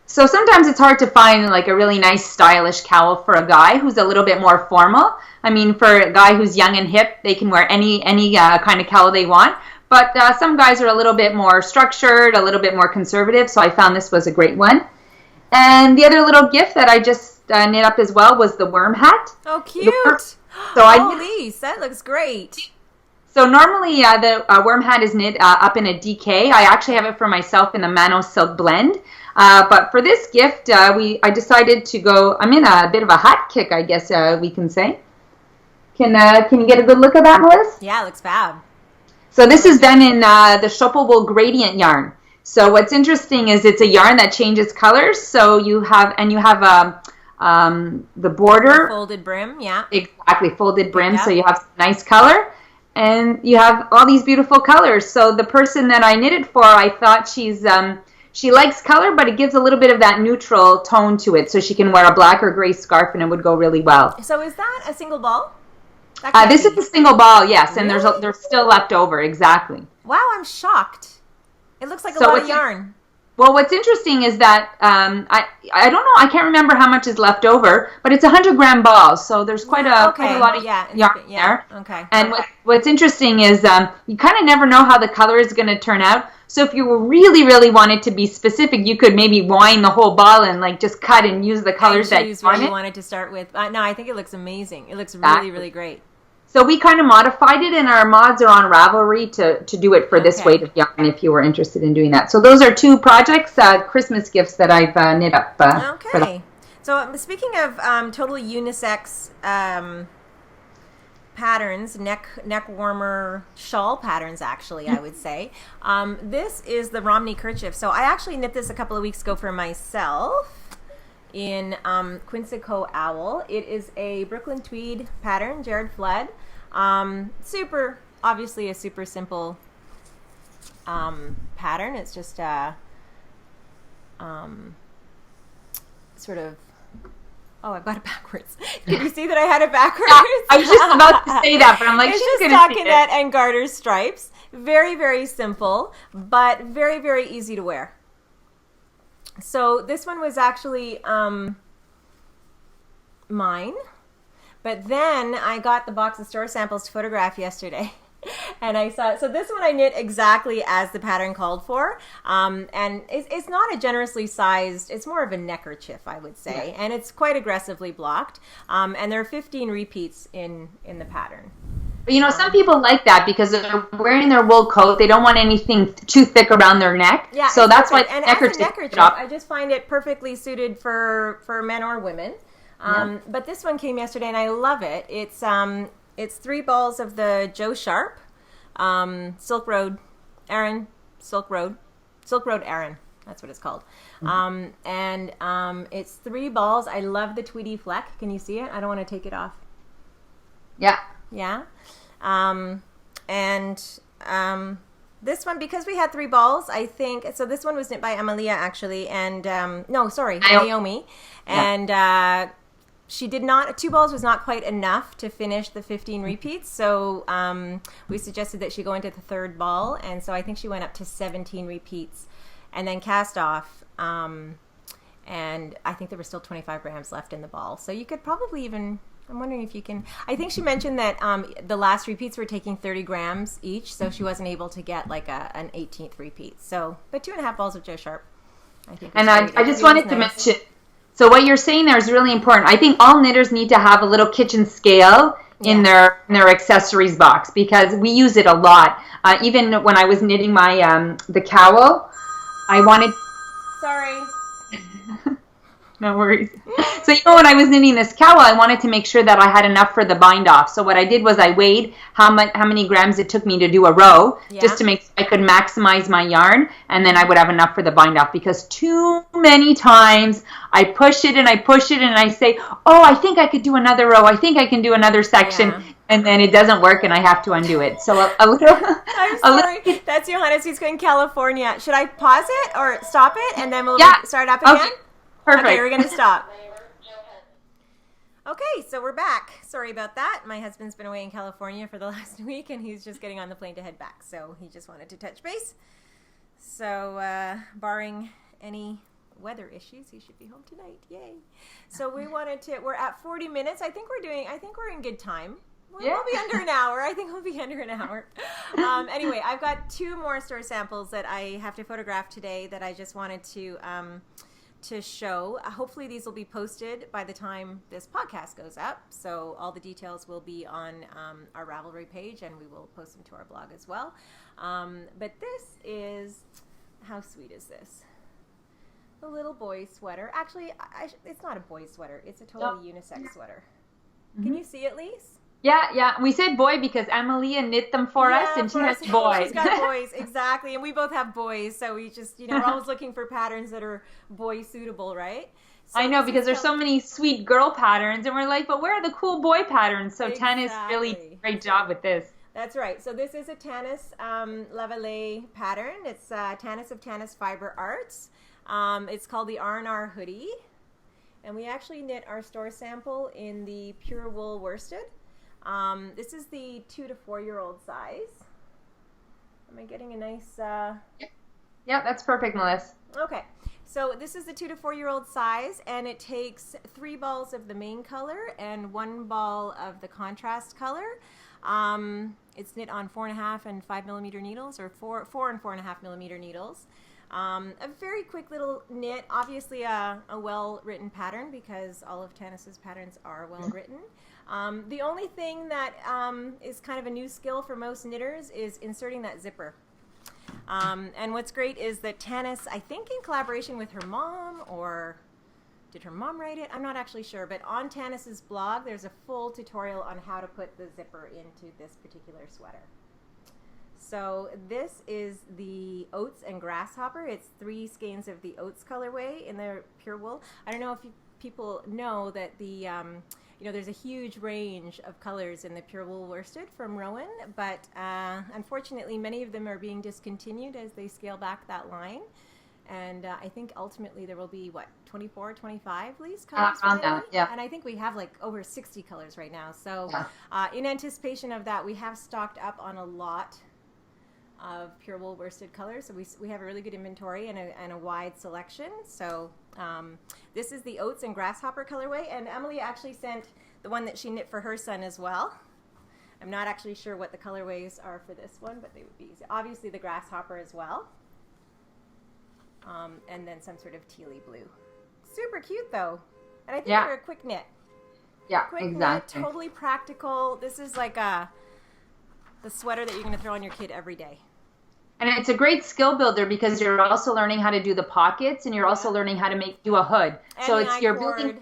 So sometimes it's hard to find like a really nice stylish cowl for a guy who's a little bit more formal. I mean, for a guy who's young and hip, they can wear any kind of cowl they want. But some guys are a little bit more structured, a little bit more conservative. So I found this was a great one. And the other little gift that I just knit up as well was the worm hat. Oh, cute! Lise, that looks great. So normally the worm hat is knit up in a DK. I actually have it for myself in a Mano Silk blend. But for this gift, I decided to go. I'm in a bit of a hot kick, I guess we can say. Can you get a good look at that, Melissa? Yeah, it looks fab. So this is done in the Shoppable gradient yarn. So what's interesting is it's a yarn that changes colors. So you have the border, folded brim, yeah, exactly, folded brim. So you have some nice color, and you have all these beautiful colors. So the person that I knit it for, I thought she likes color, but it gives a little bit of that neutral tone to it. So she can wear a black or gray scarf, and it would go really well. So is that a single ball? This is a single ball, yes, and there's still left over, exactly. Wow, I'm shocked. It looks like a lot of yarn. Well, what's interesting is that I don't know, I can't remember how much is left over, but it's 100-gram balls, so there's quite a lot of yarn there. Okay. And what's interesting is you kind of never know how the color is going to turn out. So if you really, really wanted to be specific, you could maybe wind the whole ball and like just cut and use the colors that you wanted to start with. No, I think it looks amazing. It looks really, really great. So we kind of modified it, and our mods are on Ravelry to do it for this weight of yarn if you were interested in doing that. So those are two projects, Christmas gifts that I've knit up. Okay. So speaking of totally unisex patterns, neck warmer shawl patterns, actually, I would say. This is the Romney kerchief. So I actually knit this a couple of weeks ago for myself in Quinsico Owl. It is a Brooklyn tweed pattern, Jared Flood. Obviously a super simple pattern. It's just a sort of, oh, I've got it backwards. Did you see that I had it backwards? I was just about to say that, but I'm like, it's she's just going to see it. stockinette and garter stripes. Very, very simple, but very, very easy to wear. So this one was actually mine, but then I got the box of store samples to photograph yesterday. And I saw, so this one I knit exactly as the pattern called for, and it's not a generously sized, it's more of a neckerchief, I would say, and it's quite aggressively blocked, and there are 15 repeats in the pattern. But you know, some people like that because they're wearing their wool coat. They don't want anything too thick around their neck. Yeah, so that's why neckerchief, I just find it perfectly suited for men or women. But this one came yesterday, and I love it. It's 3 balls of the Joe Sharp Silk Road Aran. That's what it's called. And it's 3 balls. I love the tweedy fleck. Can you see it? I don't want to take it off. Yeah. Yeah. This one, because we had 3 balls, I think, so this one was knit by Amalia, actually, and, Naomi. And she did not, 2 balls was not quite enough to finish the 15 repeats, so we suggested that she go into the 3rd ball, and so I think she went up to 17 repeats, and then cast off, and I think there were still 25 grams left in the ball, so you could probably even... I'm wondering if you can... I think she mentioned that the last repeats were taking 30 grams each, so she wasn't able to get like an 18th repeat. So, but 2.5 balls of Joe Sharp, I think. And I just wanted to mention, so what you're saying there is really important. I think all knitters need to have a little kitchen scale in their accessories box because we use it a lot. Even when I was knitting my the cowl, I wanted... Sorry. No worries. So, when I was knitting this cowl, I wanted to make sure that I had enough for the bind off. So what I did was I weighed how many grams it took me to do a row, just to make sure I could maximize my yarn, and then I would have enough for the bind off. Because too many times I push it and I say, oh, I think I could do another row. I think I can do another section. Yeah. And then it doesn't work, and I have to undo it. So a little. I'm sorry. That's Johannes. He's in California. Should I pause it or stop it, and then we'll start up again? Okay. Perfect. Okay, we're going to stop. Okay, so we're back. Sorry about that. My husband's been away in California for the last week, and he's just getting on the plane to head back. So he just wanted to touch base. So barring any weather issues, he should be home tonight. Yay. So we're at 40 minutes. I think we're in good time. We'll be under an hour. I think we'll be under an hour. Anyway, I've got 2 more store samples that I have to photograph today that I just wanted to show. Hopefully these will be posted by the time this podcast goes up. So all the details will be on our Ravelry page, and we will post them to our blog as well. But this is, how sweet is this? A little boy sweater. Actually, it's not a boy sweater. It's a totally unisex sweater. Mm-hmm. Can you see at least? Yeah. We said boy because Amalia knit them for us, and she has boys. She's got boys, exactly. And we both have boys, so we just, we're always looking for patterns that are boy suitable, right? So I know, because there's so many sweet girl patterns, and we're like, but where are the cool boy patterns? So Tanis really did a great job with this. That's right. So this is a Tanis Lavallee pattern. It's Tanis of Tanis Fiber Arts. It's called the R&R hoodie. And we actually knit our store sample in the pure wool worsted. This is the 2 to 4 year old size. Am I getting a nice... Yeah, that's perfect, Melissa. Okay, so this is the 2 to 4 year old size, and it takes 3 balls of the main color and 1 ball of the contrast color. It's knit on 4.5 and 5 millimeter needles, or 4 and 4.5 millimeter needles. A very quick little knit, obviously a well-written pattern, because all of Tanis's patterns are well-written. The only thing that is kind of a new skill for most knitters is inserting that zipper. And what's great is that Tanis, I think in collaboration with her mom, or did her mom write it? I'm not actually sure, but on Tanis's blog, there's a full tutorial on how to put the zipper into this particular sweater. So this is the Oats and Grasshopper. It's 3 skeins of the Oats colorway in the pure wool. I don't know if people know that the there's a huge range of colors in the pure wool worsted from Rowan, but unfortunately many of them are being discontinued as they scale back that line. And I think ultimately there will be, 24, 25 colors? Yeah. And I think we have over 60 colors right now. So in anticipation of that, we have stocked up on a lot of pure wool worsted colors, so we have a really good inventory and a wide selection. So this is the Oats and Grasshopper colorway, and Emily actually sent the one that she knit for her son as well. I'm not actually sure what the colorways are for this one, but they would be obviously the Grasshopper as well, and then some sort of tealy blue. Super cute though, and I think they're a quick knit. Yeah, quick exactly. Knit, totally practical. This is like the sweater that you're going to throw on your kid every day. And it's a great skill builder because you're also learning how to do the pockets, and you're also learning how to do a hood. And so you're building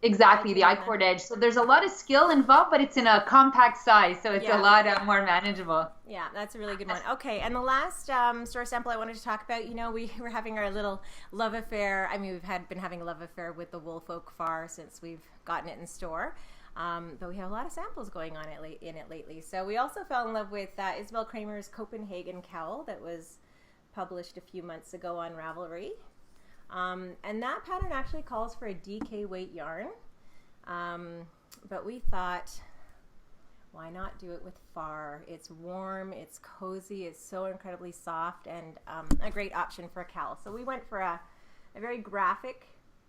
exactly the I-cord edge. So there's a lot of skill involved, but it's in a compact size, so it's a lot more manageable. Yeah, that's a really good one. Okay, and the last store sample I wanted to talk about, we were having our little love affair. I mean, we've been having a love affair with the Wool Folk Far since we've gotten it in store. But we have a lot of samples going on in it lately. So we also fell in love with Isabel Kramer's Copenhagen Cowl that was published a few months ago on Ravelry. And that pattern actually calls for a DK weight yarn. But we thought, why not do it with far? It's warm, it's cozy, it's so incredibly soft, and a great option for a cowl. So we went for a very graphic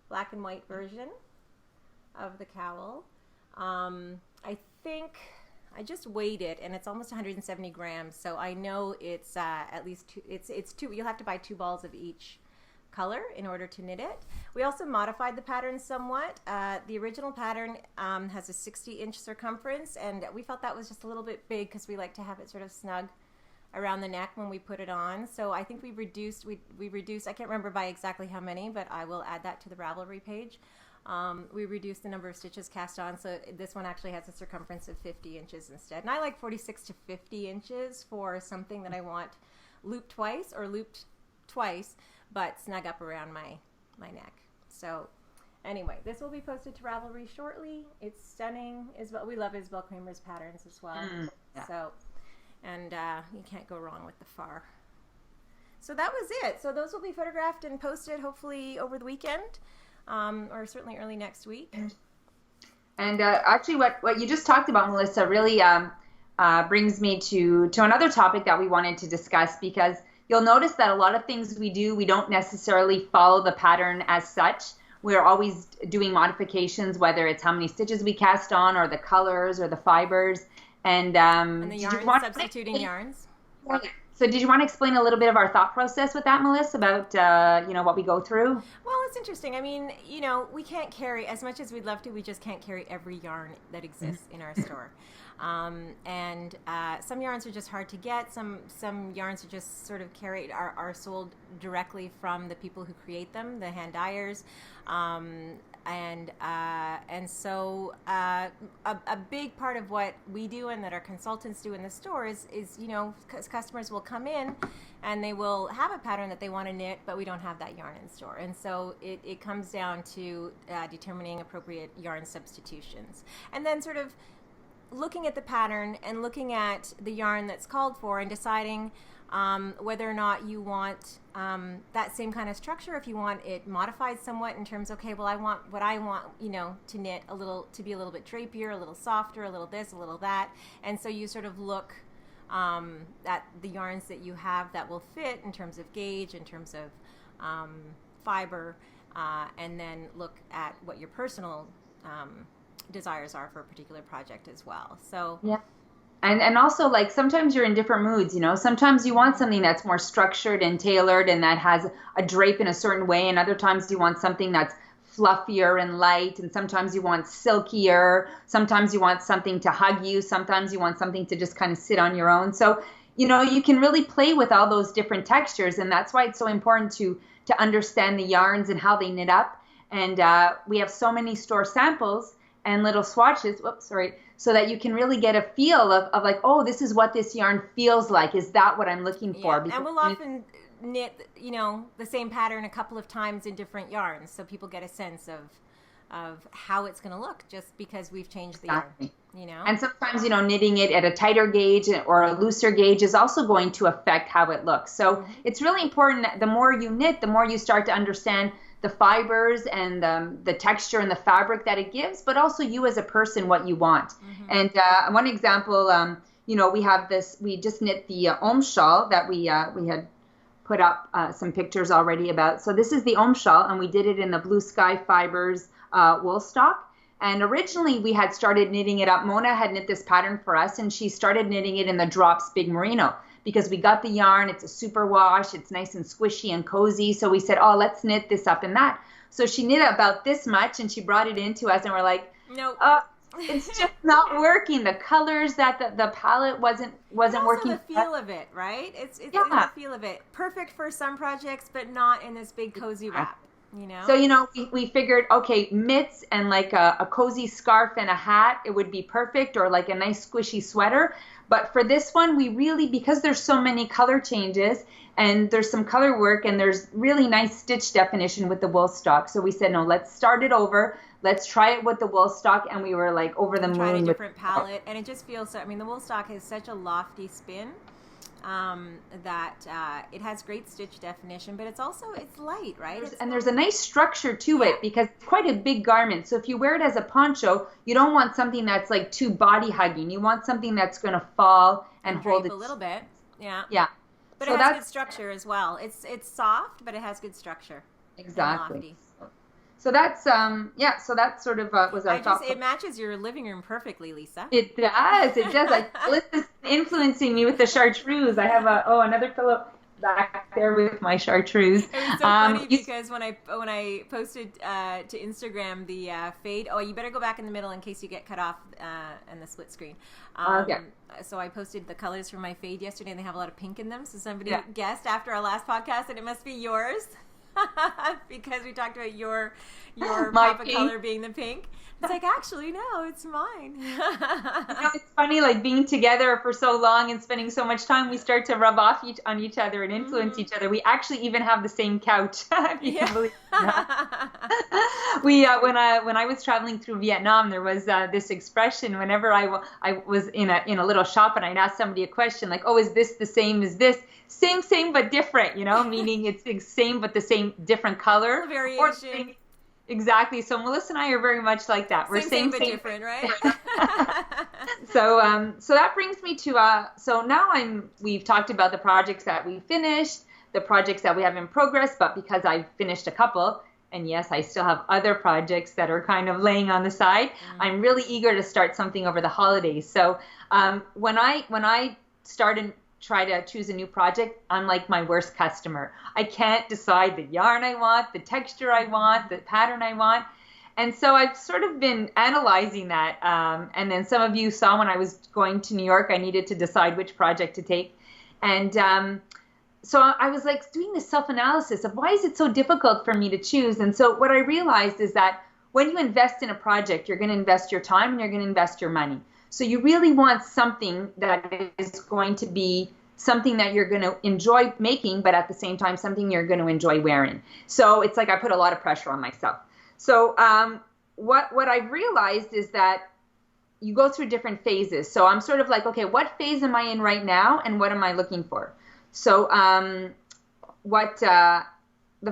black and white version of the cowl. I think I just weighed it, and it's almost 170 grams. So I know it's at least it's 2. You'll have to buy 2 balls of each color in order to knit it. We also modified the pattern somewhat. The original pattern has a 60-inch circumference, and we felt that was just a little bit big because we like to have it sort of snug around the neck when we put it on. So I think we reduced, I can't remember by exactly how many, but I will add that to the Ravelry page. We reduced the number of stitches cast on, so this one actually has a circumference of 50 inches instead. And I like 46 to 50 inches for something that I want looped twice or looped twice, but snug up around my neck. So anyway, this will be posted to Ravelry shortly. It's stunning. We love Isabel Kramer's patterns as well. Yeah. So, and you can't go wrong with the far. So that was it. So those will be photographed and posted hopefully over the weekend, or certainly early next week. And actually what you just talked about, Melissa, really brings me to another topic that we wanted to discuss, because you'll notice that a lot of things we do, we don't necessarily follow the pattern as such. We're always doing modifications, whether it's how many stitches we cast on or the colors or the fibers. And the yarns, substituting yarns. So did you want to explain a little bit of our thought process with that, Melissa, about what we go through? Well, it's interesting. I mean, we can't carry, as much as we'd love to, we just can't carry every yarn that exists in our store. And some yarns are just hard to get. Some yarns are just sort of are sold directly from the people who create them, the hand dyers. And so a big part of what we do and that our consultants do in the store is customers will come in and they will have a pattern that they want to knit, but we don't have that yarn in store. And so it comes down to determining appropriate yarn substitutions. And then sort of looking at the pattern and looking at the yarn that's called for and deciding whether or not you want that same kind of structure, if you want it modified somewhat in terms of, okay, well, I want to knit to be a little bit drapier, a little softer, a little this, a little that. And so you sort of look at the yarns that you have that will fit in terms of gauge, in terms of fiber, and then look at what your personal desires are for a particular project as well. So yeah. And also, like, sometimes you're in different moods, Sometimes you want something that's more structured and tailored and that has a drape in a certain way, and other times you want something that's fluffier and light, and sometimes you want silkier, sometimes you want something to hug you, sometimes you want something to just kind of sit on your own. So, you can really play with all those different textures, and that's why it's so important to understand the yarns and how they knit up. And we have so many store samples and little swatches, so that you can really get a feel of like, oh, this is what this yarn feels like. Is that what I'm looking for? Yeah. And we'll often knit, the same pattern a couple of times in different yarns, so people get a sense of how it's going to look just because we've changed the yarn, And sometimes, knitting it at a tighter gauge or a looser gauge is also going to affect how it looks. So it's really important that the more you knit, the more you start to understand the fibers and the texture and the fabric that it gives, but also you as a person, what you want. And one example, we just knit the Om shawl that we had put up some pictures already about. So this is the Om shawl, and we did it in the Blue Sky Fibers wool stock. And originally we had started knitting it up. Mona had knit this pattern for us, and she started knitting it in the Drops Big Merino, because we got the yarn, it's a super wash, it's nice and squishy and cozy. So we said, oh, let's knit this up in that. So she knit about this much, and she brought it into us, and we're like, nope. It's just not working. The colors, that the palette wasn't working. Also the feel of it, right? It's the feel of it. Perfect for some projects, but not in this big cozy wrap. So, we figured, okay, mitts and like a cozy scarf and a hat, it would be perfect, or like a nice squishy sweater. But for this one, we really, because there's so many color changes and there's some color work and there's really nice stitch definition with the wool stock. So we said, no, let's start it over. Let's try it with the wool stock. And we were like over the moon. Tried a different palette. And it just feels so, the wool stock has such a lofty spin. That it has great stitch definition, but it's light, right? There's a nice structure to it because it's quite a big garment. So if you wear it as a poncho, you don't want something that's like too body hugging. You want something that's going to fall and hold it a little bit. Yeah. Yeah. But so it has good structure as well. It's soft, but it has good structure. Exactly. So that's So that sort of was our thought. It matches your living room perfectly, Lisa. It does. It does. Lisa's influencing me with the chartreuse. I have another pillow back there with my chartreuse. It was so funny because when I posted to Instagram the fade, you better go back in the middle in case you get cut off and the split screen. Okay. So I posted the colors for my fade yesterday, and they have a lot of pink in them. So somebody guessed after our last podcast that it must be yours because we talked about your pop of color being the pink. It's like, actually, no, it's mine. It's funny, like being together for so long and spending so much time, we start to rub off on each other and influence each other. We actually even have the same couch. If you can believe that. We when I was traveling through Vietnam, there was this expression whenever I was in a little shop and I'd ask somebody a question like, oh, is this the same as this? Same but different, meaning it's the same but the same different color. The variation. Exactly. So Melissa and I are very much like that. We're same but different, right? So that brings me to so now we've talked about the projects that we finished, the projects that we have in progress, but because I've finished a couple, and yes, I still have other projects that are kind of laying on the side, I'm really eager to start something over the holidays. So when I start and try to choose a new project, I'm like my worst customer. I can't decide the yarn I want, the texture I want, the pattern I want. And so I've sort of been analyzing that. And then some of you saw when I was going to New York, I needed to decide which project to take. And so I was like doing this self-analysis of why is it so difficult for me to choose? And so what I realized is that when you invest in a project, you're going to invest your time and you're going to invest your money. So you really want something that is going to be something that you're going to enjoy making, but at the same time, something you're going to enjoy wearing. So it's like I put a lot of pressure on myself. So what I've realized is that you go through different phases. So I'm sort of like, okay, what phase am I in right now, and what am I looking for? So the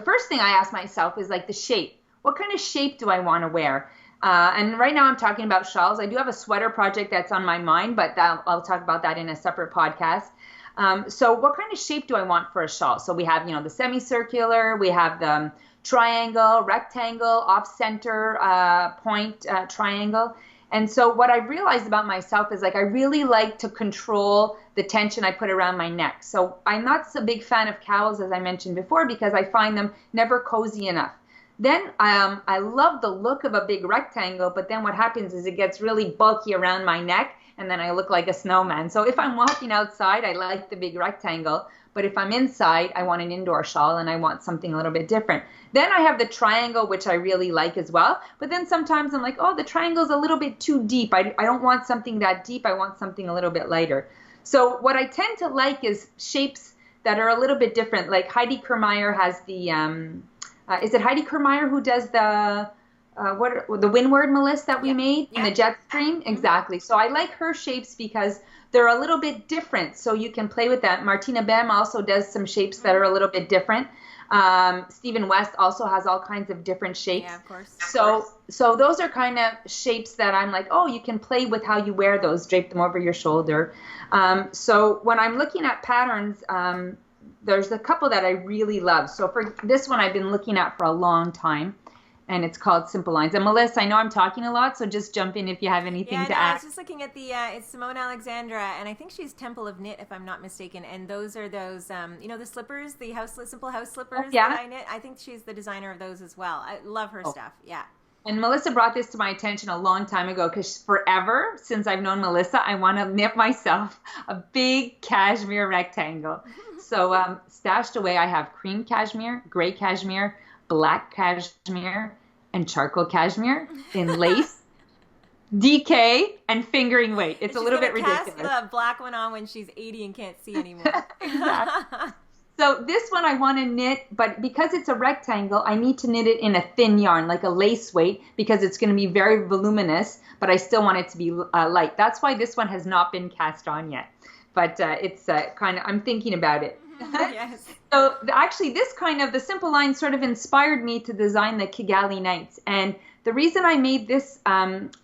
first thing I ask myself is like the shape. What kind of shape do I want to wear? And right now I'm talking about shawls. I do have a sweater project that's on my mind, but I'll talk about that in a separate podcast. So what kind of shape do I want for a shawl? So we have, the semicircular, we have the triangle, rectangle, off-center point triangle. And so what I realized about myself is like I really like to control the tension I put around my neck. So I'm not so big fan of cowls, as I mentioned before, because I find them never cozy enough. Then I love the look of a big rectangle, but then what happens is it gets really bulky around my neck, and then I look like a snowman. So if I'm walking outside, I like the big rectangle, but if I'm inside, I want an indoor shawl, and I want something a little bit different. Then I have the triangle, which I really like as well, but then sometimes I'm like, oh, the triangle's a little bit too deep. I don't want something that deep. I want something a little bit lighter. So what I tend to like is shapes that are a little bit different. Like Heidi Kermeyer has the... is it Heidi Kermeyer who does the windward, Melissa, that we made in the jet stream? Exactly. So I like her shapes because they're a little bit different. So you can play with that. Martina Bem also does some shapes that are a little bit different. Stephen West also has all kinds of different shapes. Yeah, of course. So those are kind of shapes that I'm like, oh, you can play with how you wear those, drape them over your shoulder. So when I'm looking at patterns, there's a couple that I really love. So for this one, I've been looking at for a long time, and it's called Simple Lines. And Melissa, I know I'm talking a lot, so just jump in if you have anything to add. I was just looking at the, it's Simone Alexandra, and I think she's Temple of Knit, if I'm not mistaken. And those are those, the slippers, the simple house slippers that I knit. I think she's the designer of those as well. I love her stuff. Yeah. And Melissa brought this to my attention a long time ago because forever, since I've known Melissa, I want to knit myself a big cashmere rectangle. So stashed away, I have cream cashmere, gray cashmere, black cashmere, and charcoal cashmere in lace, DK, and fingering weight. It's a little bit ridiculous. She's cast the black one on when she's 80 and can't see anymore. Exactly. So this one I want to knit, but because it's a rectangle, I need to knit it in a thin yarn, like a lace weight, because it's going to be very voluminous, but I still want it to be light. That's why this one has not been cast on yet. But it's kind of, I'm thinking about it. Yes. So actually the Simple Line sort of inspired me to design the Kigali Nights. And the reason I made this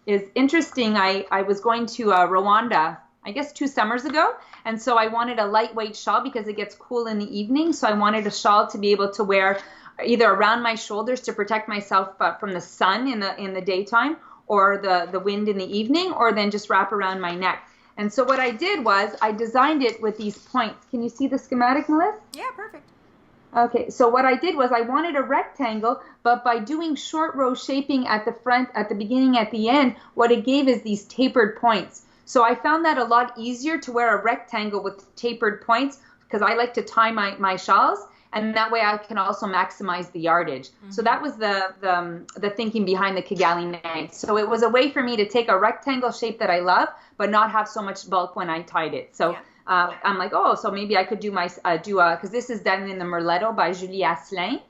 is interesting. I was going to Rwanda, I guess 2 summers ago. And so I wanted a lightweight shawl because it gets cool in the evening. So I wanted a shawl to be able to wear either around my shoulders to protect myself from the sun in the daytime, or the wind in the evening, or then just wrap around my neck. And so what I did was I designed it with these points. Can you see the schematic, Melissa? Yeah, perfect. Okay, so what I did was I wanted a rectangle, but by doing short row shaping at the front, at the beginning, at the end, what it gave is these tapered points. So I found that a lot easier to wear a rectangle with tapered points because I like to tie my shawls, and that way I can also maximize the yardage. So that was the thinking behind the Kigali neck. So it was a way for me to take a rectangle shape that I love, but not have so much bulk when I tied it. So I'm like, oh, so maybe I could do because this is done in the Merletto by Julie Asselin,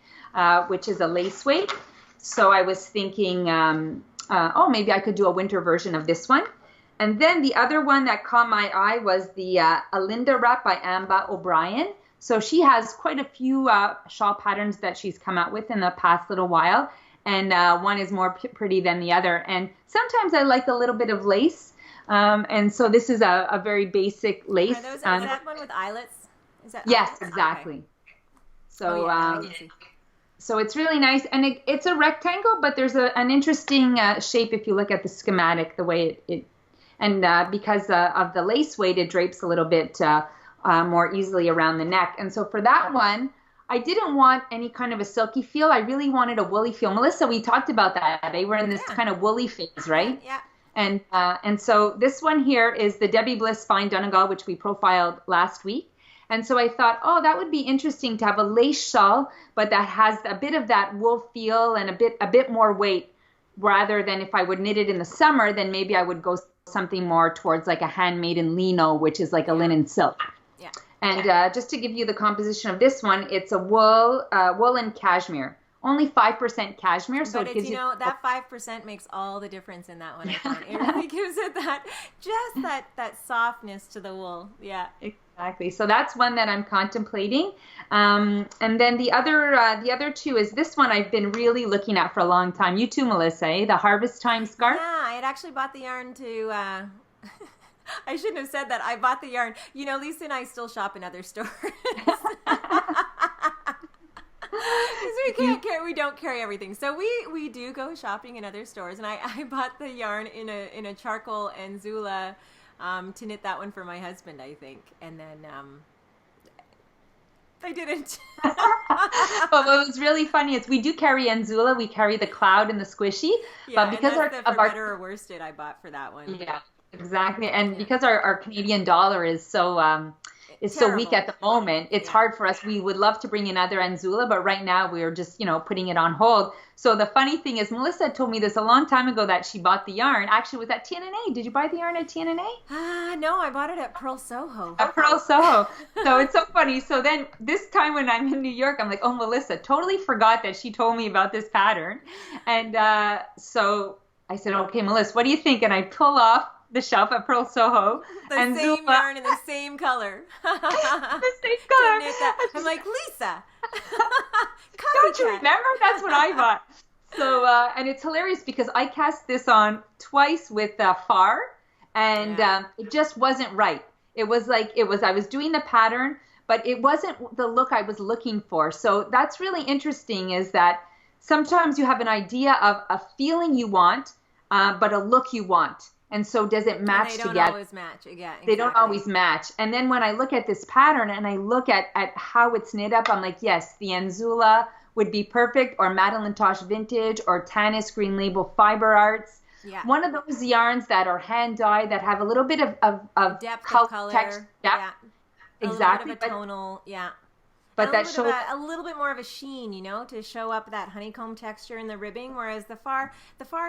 which is a lace weight. So I was thinking, maybe I could do a winter version of this one. And then the other one that caught my eye was the Alinda wrap by Amba O'Brien. So she has quite a few shawl patterns that she's come out with in the past little while. And one is more pretty than the other. And sometimes I like a little bit of lace. And so this is a very basic lace. Is that one with eyelets? Is that yes, eyelets? exactly. Okay. So, so it's really nice. And it's a rectangle, but there's an interesting shape if you look at the schematic, the way it and because of the lace weight, it drapes a little bit more easily around the neck. And so for that one, I didn't want any kind of a silky feel. I really wanted a woolly feel. Melissa, we talked about that. They were in this kind of woolly phase, right? Yeah. And so this one here is the Debbie Bliss Fine Donegal, which we profiled last week. And so I thought, oh, that would be interesting to have a lace shawl, but that has a bit of that wool feel and a bit more weight, rather than if I would knit it in the summer, then maybe I would go something more towards like a handmade in lino, which is like a linen silk. Yeah. And just to give you the composition of this one, it's a wool and cashmere. Only 5% cashmere, so but it gives you know that 5% makes all the difference in that one. I find. It really gives it that softness to the wool. Yeah, exactly. So that's one that I'm contemplating. And then the other two is this one I've been really looking at for a long time. You too, Melissa, eh? The Harvest Time scarf. Yeah, I had actually bought the yarn to. I shouldn't have said that. I bought the yarn. You know, Lisa and I still shop in other stores. Because we don't carry everything, so we do go shopping in other stores. And I bought the yarn in a charcoal and Zula to knit that one for my husband, I think, and then I didn't. But what was really funny is we do carry Enzula. We carry the Cloud and the Squishy, but because for better or worsted I bought for that one. Yeah, exactly, and because our Canadian dollar is so. Is so weak at the moment. It's hard for us. We would love to bring in other Enzula, but right now we're just, putting it on hold. So the funny thing is, Melissa told me this a long time ago that she bought the yarn. Actually, was at TNNA. Did you buy the yarn at TNNA? No, I bought it at Pearl Soho. At Pearl Soho. So it's so funny. So then this time when I'm in New York, I'm like, oh, Melissa, totally forgot that she told me about this pattern. And so I said, okay, Melissa, what do you think? And I pull off the shelf at Pearl Soho. The same yarn in the same color. The same color. I'm like, Lisa. Don't you remember? That's what I bought. So, and it's hilarious because I cast this on twice with far, and it just wasn't right. It was I was doing the pattern, but it wasn't the look I was looking for. So that's really interesting, is that sometimes you have an idea of a feeling you want, but a look you want. And so does it match together? They don't always match. Yeah, exactly. They don't always match. And then when I look at this pattern and I look at how it's knit up, I'm like, yes, the Enzula would be perfect, or Madeline Tosh Vintage, or Tanis Green Label Fiber Arts. Yeah. One of those yarns that are hand dyed that have a little bit of depth color, of color. texture. Yeah. Exactly. A little bit of a tonal, yeah. But that shows a little bit more of a sheen, to show up that honeycomb texture in the ribbing, whereas the far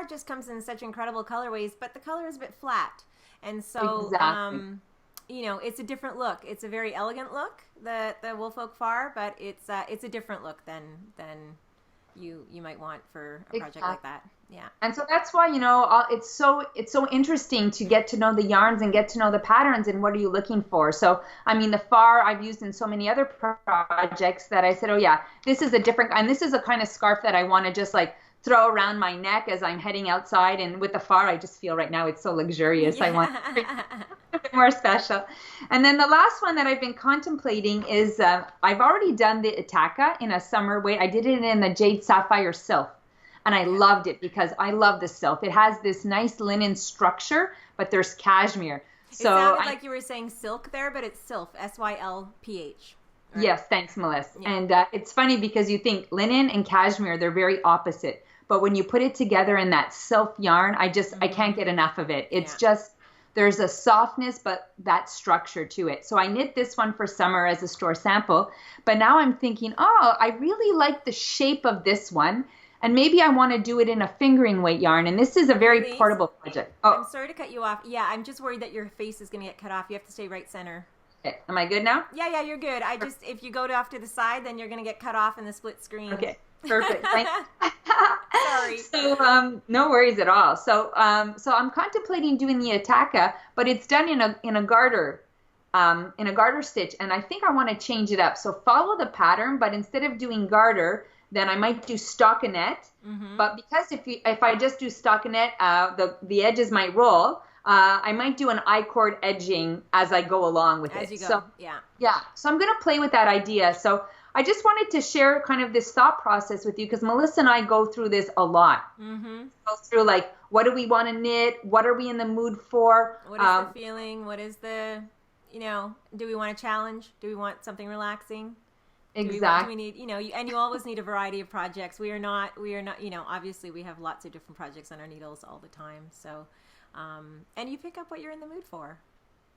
just comes in such incredible colorways, but the color is a bit flat, and so exactly. It's a different look. It's a very elegant look, the Woolfolk Far, but it's a different look than you might want for a project like that. Yeah. And so that's why, it's so interesting to get to know the yarns and get to know the patterns and what are you looking for. So, I mean, the Far I've used in so many other projects that I said, oh yeah, this is a different, and this is a kind of scarf that I want to just like throw around my neck as I'm heading outside. And with the Far, I just feel right now it's so luxurious. Yeah. I want a bit more special. And then the last one that I've been contemplating is I've already done the Itaka in a summer weight. I did it in the Jade Sapphire Silk. And I loved it because I love the silk. It has this nice linen structure, but there's cashmere. So it sounded like you were saying silk there, but it's sylph, SYLPH. Right? Yes, thanks, Melissa. Yeah. And it's funny because you think linen and cashmere, they're very opposite. But when you put it together in that sylph yarn, I can't get enough of it. It's just, there's a softness, but that structure to it. So I knit this one for summer as a store sample. But now I'm thinking, I really like the shape of this one. And maybe I want to do it in a fingering weight yarn. And this is a very portable project. I'm sorry to cut you off. Yeah, I'm just worried that your face is going to get cut off. You have to stay right center. Okay. Am I good now? Yeah, you're good. If you go off to the side, then you're going to get cut off in the split screen. Okay, perfect. Sorry. So no worries at all. So I'm contemplating doing the Attaka, but it's done in a garter stitch, and I think I want to change it up. So follow the pattern, but instead of doing garter, then I might do stockinette. Mm-hmm. But because if I just do stockinette, the edges might roll. I might do an I-cord edging as I go along with it. As you go, So I'm going to play with that idea. So I just wanted to share kind of this thought process with you because Melissa and I go through this a lot. Mm-hmm. Go through like, what do we want to knit? What are we in the mood for? What is the feeling? What is the, do we want a challenge? Do we want something relaxing? Exactly. Do we need, and you always need a variety of projects. We are not, obviously we have lots of different projects on our needles all the time. So, and you pick up what you're in the mood for.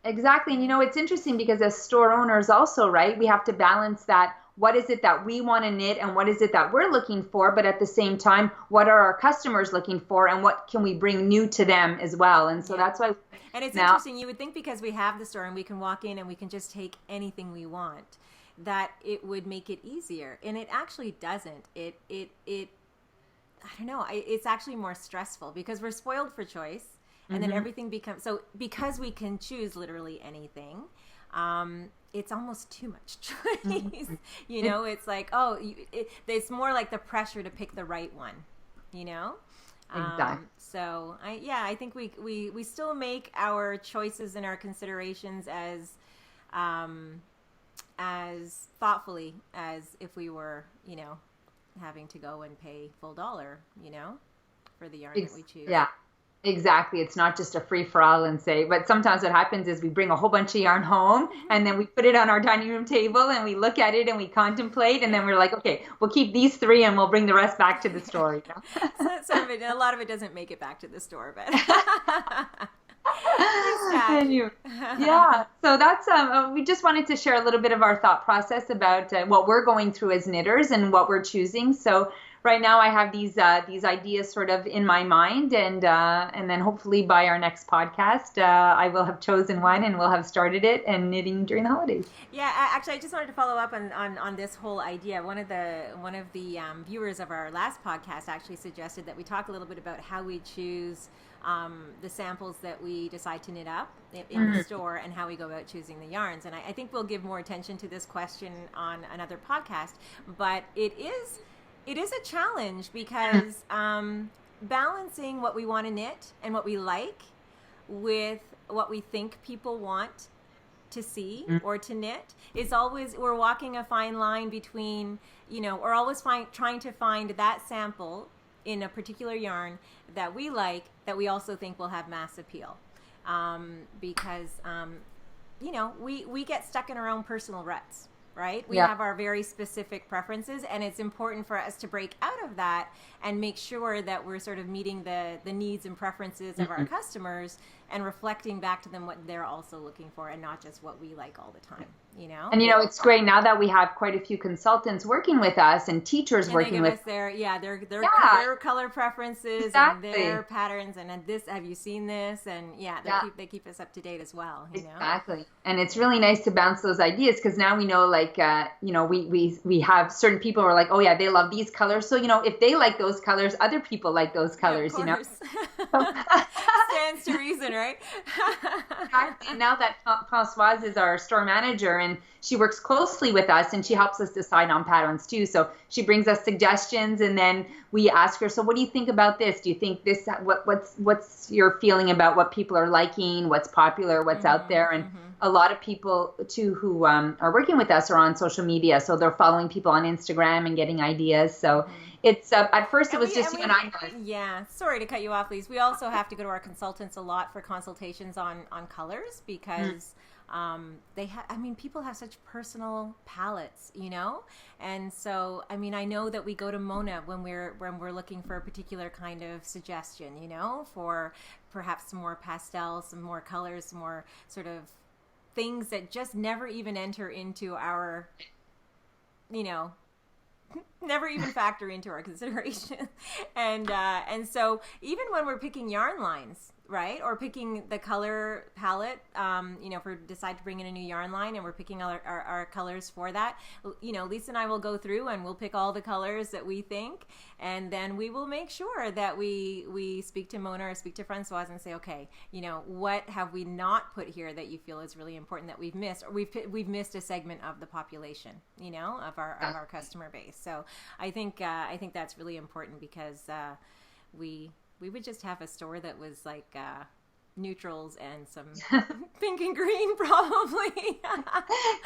Exactly. And it's interesting because as store owners also, right, we have to balance that. What is it that we want to knit and what is it that we're looking for? But at the same time, what are our customers looking for and what can we bring new to them as well? And so that's why. And it's interesting. You would think because we have the store and we can walk in and we can just take anything we want, that it would make it easier. And it actually doesn't. It I don't know. It's actually more stressful because we're spoiled for choice. And then everything becomes, so because we can choose literally anything, it's almost too much choice. It's like, it's more like the pressure to pick the right one, Exactly. So I think we still make our choices and our considerations as thoughtfully as if we were, having to go and pay full dollar, for the yarn that we choose. Yeah. Exactly. It's not just a free-for-all and say, but sometimes what happens is we bring a whole bunch of yarn home and then we put it on our dining room table and we look at it and we contemplate and then we're like, okay, we'll keep these 3 and we'll bring the rest back to the store. A lot of it doesn't make it back to the store, but so that's we just wanted to share a little bit of our thought process about what we're going through as knitters and what we're choosing. So right now I have these ideas sort of in my mind, and then hopefully by our next podcast I will have chosen one and we'll have started it and knitting during the holidays. Yeah, actually I just wanted to follow up on this whole idea. One of the viewers of our last podcast actually suggested that we talk a little bit about how we choose the samples that we decide to knit up in the store and how we go about choosing the yarns. And I think we'll give more attention to this question on another podcast, but it is a challenge because balancing what we want to knit and what we like with what we think people want to see or to knit is always, we're walking a fine line between, we're always trying to find that sample in a particular yarn that we like, that we also think will have mass appeal. Because, we get stuck in our own personal ruts. Right? We have our very specific preferences, and it's important for us to break out of that and make sure that we're sort of meeting the needs and preferences of our customers and reflecting back to them what they're also looking for and not just what we like all the time, And, it's great now that we have quite a few consultants working with us and teachers working with us their color preferences and their patterns and this, have you seen this? And they keep us up to date as well, Exactly. And it's really nice to bounce those ideas because now we know we have certain people who are like, oh yeah, they love these colors. So, if they like those colors, other people like those colors, Stands to reason, right? And now that Françoise is our store manager and she works closely with us, and she helps us decide on patterns too. So she brings us suggestions, and then we ask her, so what do you think about this? Do you think this, what's your feeling about what people are liking, what's popular, what's out there? And a lot of people too who are working with us are on social media, so they're following people on Instagram and getting ideas. So it's at first it was just you and I. Yeah, sorry to cut you off, Lise. We also have to go to our consultants a lot for consultations on colors because people have such personal palettes, you know? And so, I mean, I know that we go to Mona when we're looking for a particular kind of suggestion, you know, for perhaps some more pastels, some more colors, some more sort of things that just never even enter into our, you know, never even factor into our consideration. And so even when we're picking yarn lines, right, or picking the color palette, if we decide to bring in a new yarn line and we're picking our colors for that, you know, Lisa and I will go through and we'll pick all the colors that we think, and then we will make sure that we speak to Mona or speak to Francoise and say, okay, you know, what have we not put here that you feel is really important that we've missed, or we've missed a segment of the population, you know, of our customer base. So I think that's really important because we would just have a store that was like neutrals and some pink and green, probably.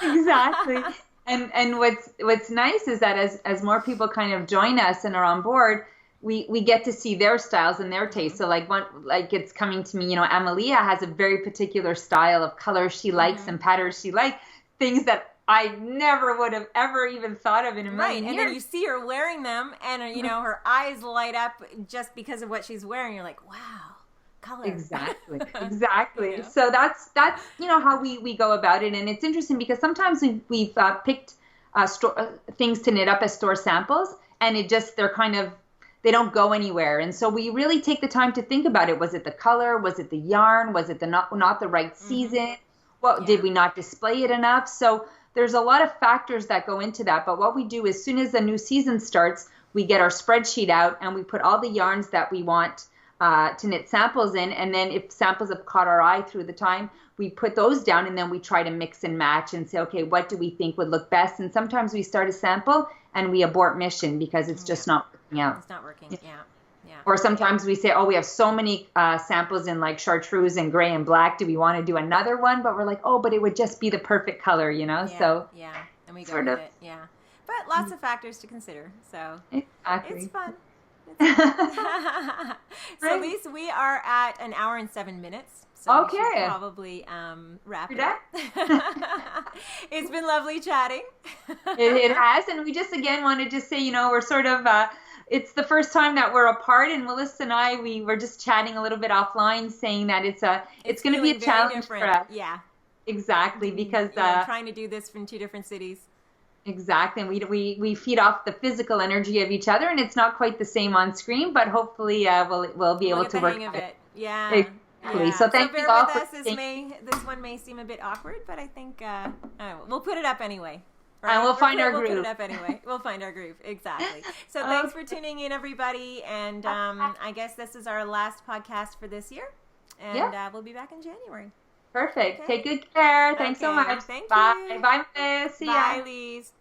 Exactly. And what's nice is that as more people kind of join us and are on board, we get to see their styles and their tastes. So like it's coming to me, you know, Amalia has a very particular style of colors she likes and patterns she likes, things that I never would have ever even thought of in a million years. And then you see her wearing them, and you know, her eyes light up just because of what she's wearing. You're like, wow, color. Exactly. You know? So that's you know how we go about it, and it's interesting because sometimes we've picked things to knit up as store samples, and they don't go anywhere. And so we really take the time to think about it. Was it the color? Was it the yarn? Was it the not the right season? Did we not display it enough? So there's a lot of factors that go into that. But what we do as soon as the new season starts, we get our spreadsheet out and we put all the yarns that we want to knit samples in. And then if samples have caught our eye through the time, we put those down and then we try to mix and match and say, okay, what do we think would look best? And sometimes we start a sample and we abort mission because it's just not working out. It's not working, yeah. Or sometimes we say, oh, we have so many samples in like chartreuse and gray and black. Do we want to do another one? But we're like, oh, but it would just be the perfect color, you know? Yeah, and we go with it, yeah. But lots of factors to consider, so exactly. It's fun. So, Lise, we are at 1 hour and 7 minutes. So we should probably wrap it up. It's been lovely chatting. It has, and we just again wanted to say, you know, we're sort of it's the first time that we're apart, and Melissa and I, we were just chatting a little bit offline, saying that it's going to be a challenge for us. Yeah, exactly, because trying to do this from 2 different cities. Exactly, and we feed off the physical energy of each other, and it's not quite the same on screen, but hopefully we'll be able to work hang of it. Yeah. Exactly. Yeah. So thank you all for this one may seem a bit awkward, but I think we'll put it up anyway. Right? And we'll find our groove. We'll put it up anyway. We'll find our groove. Exactly. So thanks for tuning in, everybody. And I guess this is our last podcast for this year. And we'll be back in January. Perfect. Okay. Take good care. Thanks so much. Thank Bye. you. Bye, Miss. See ya. Bye, Lise.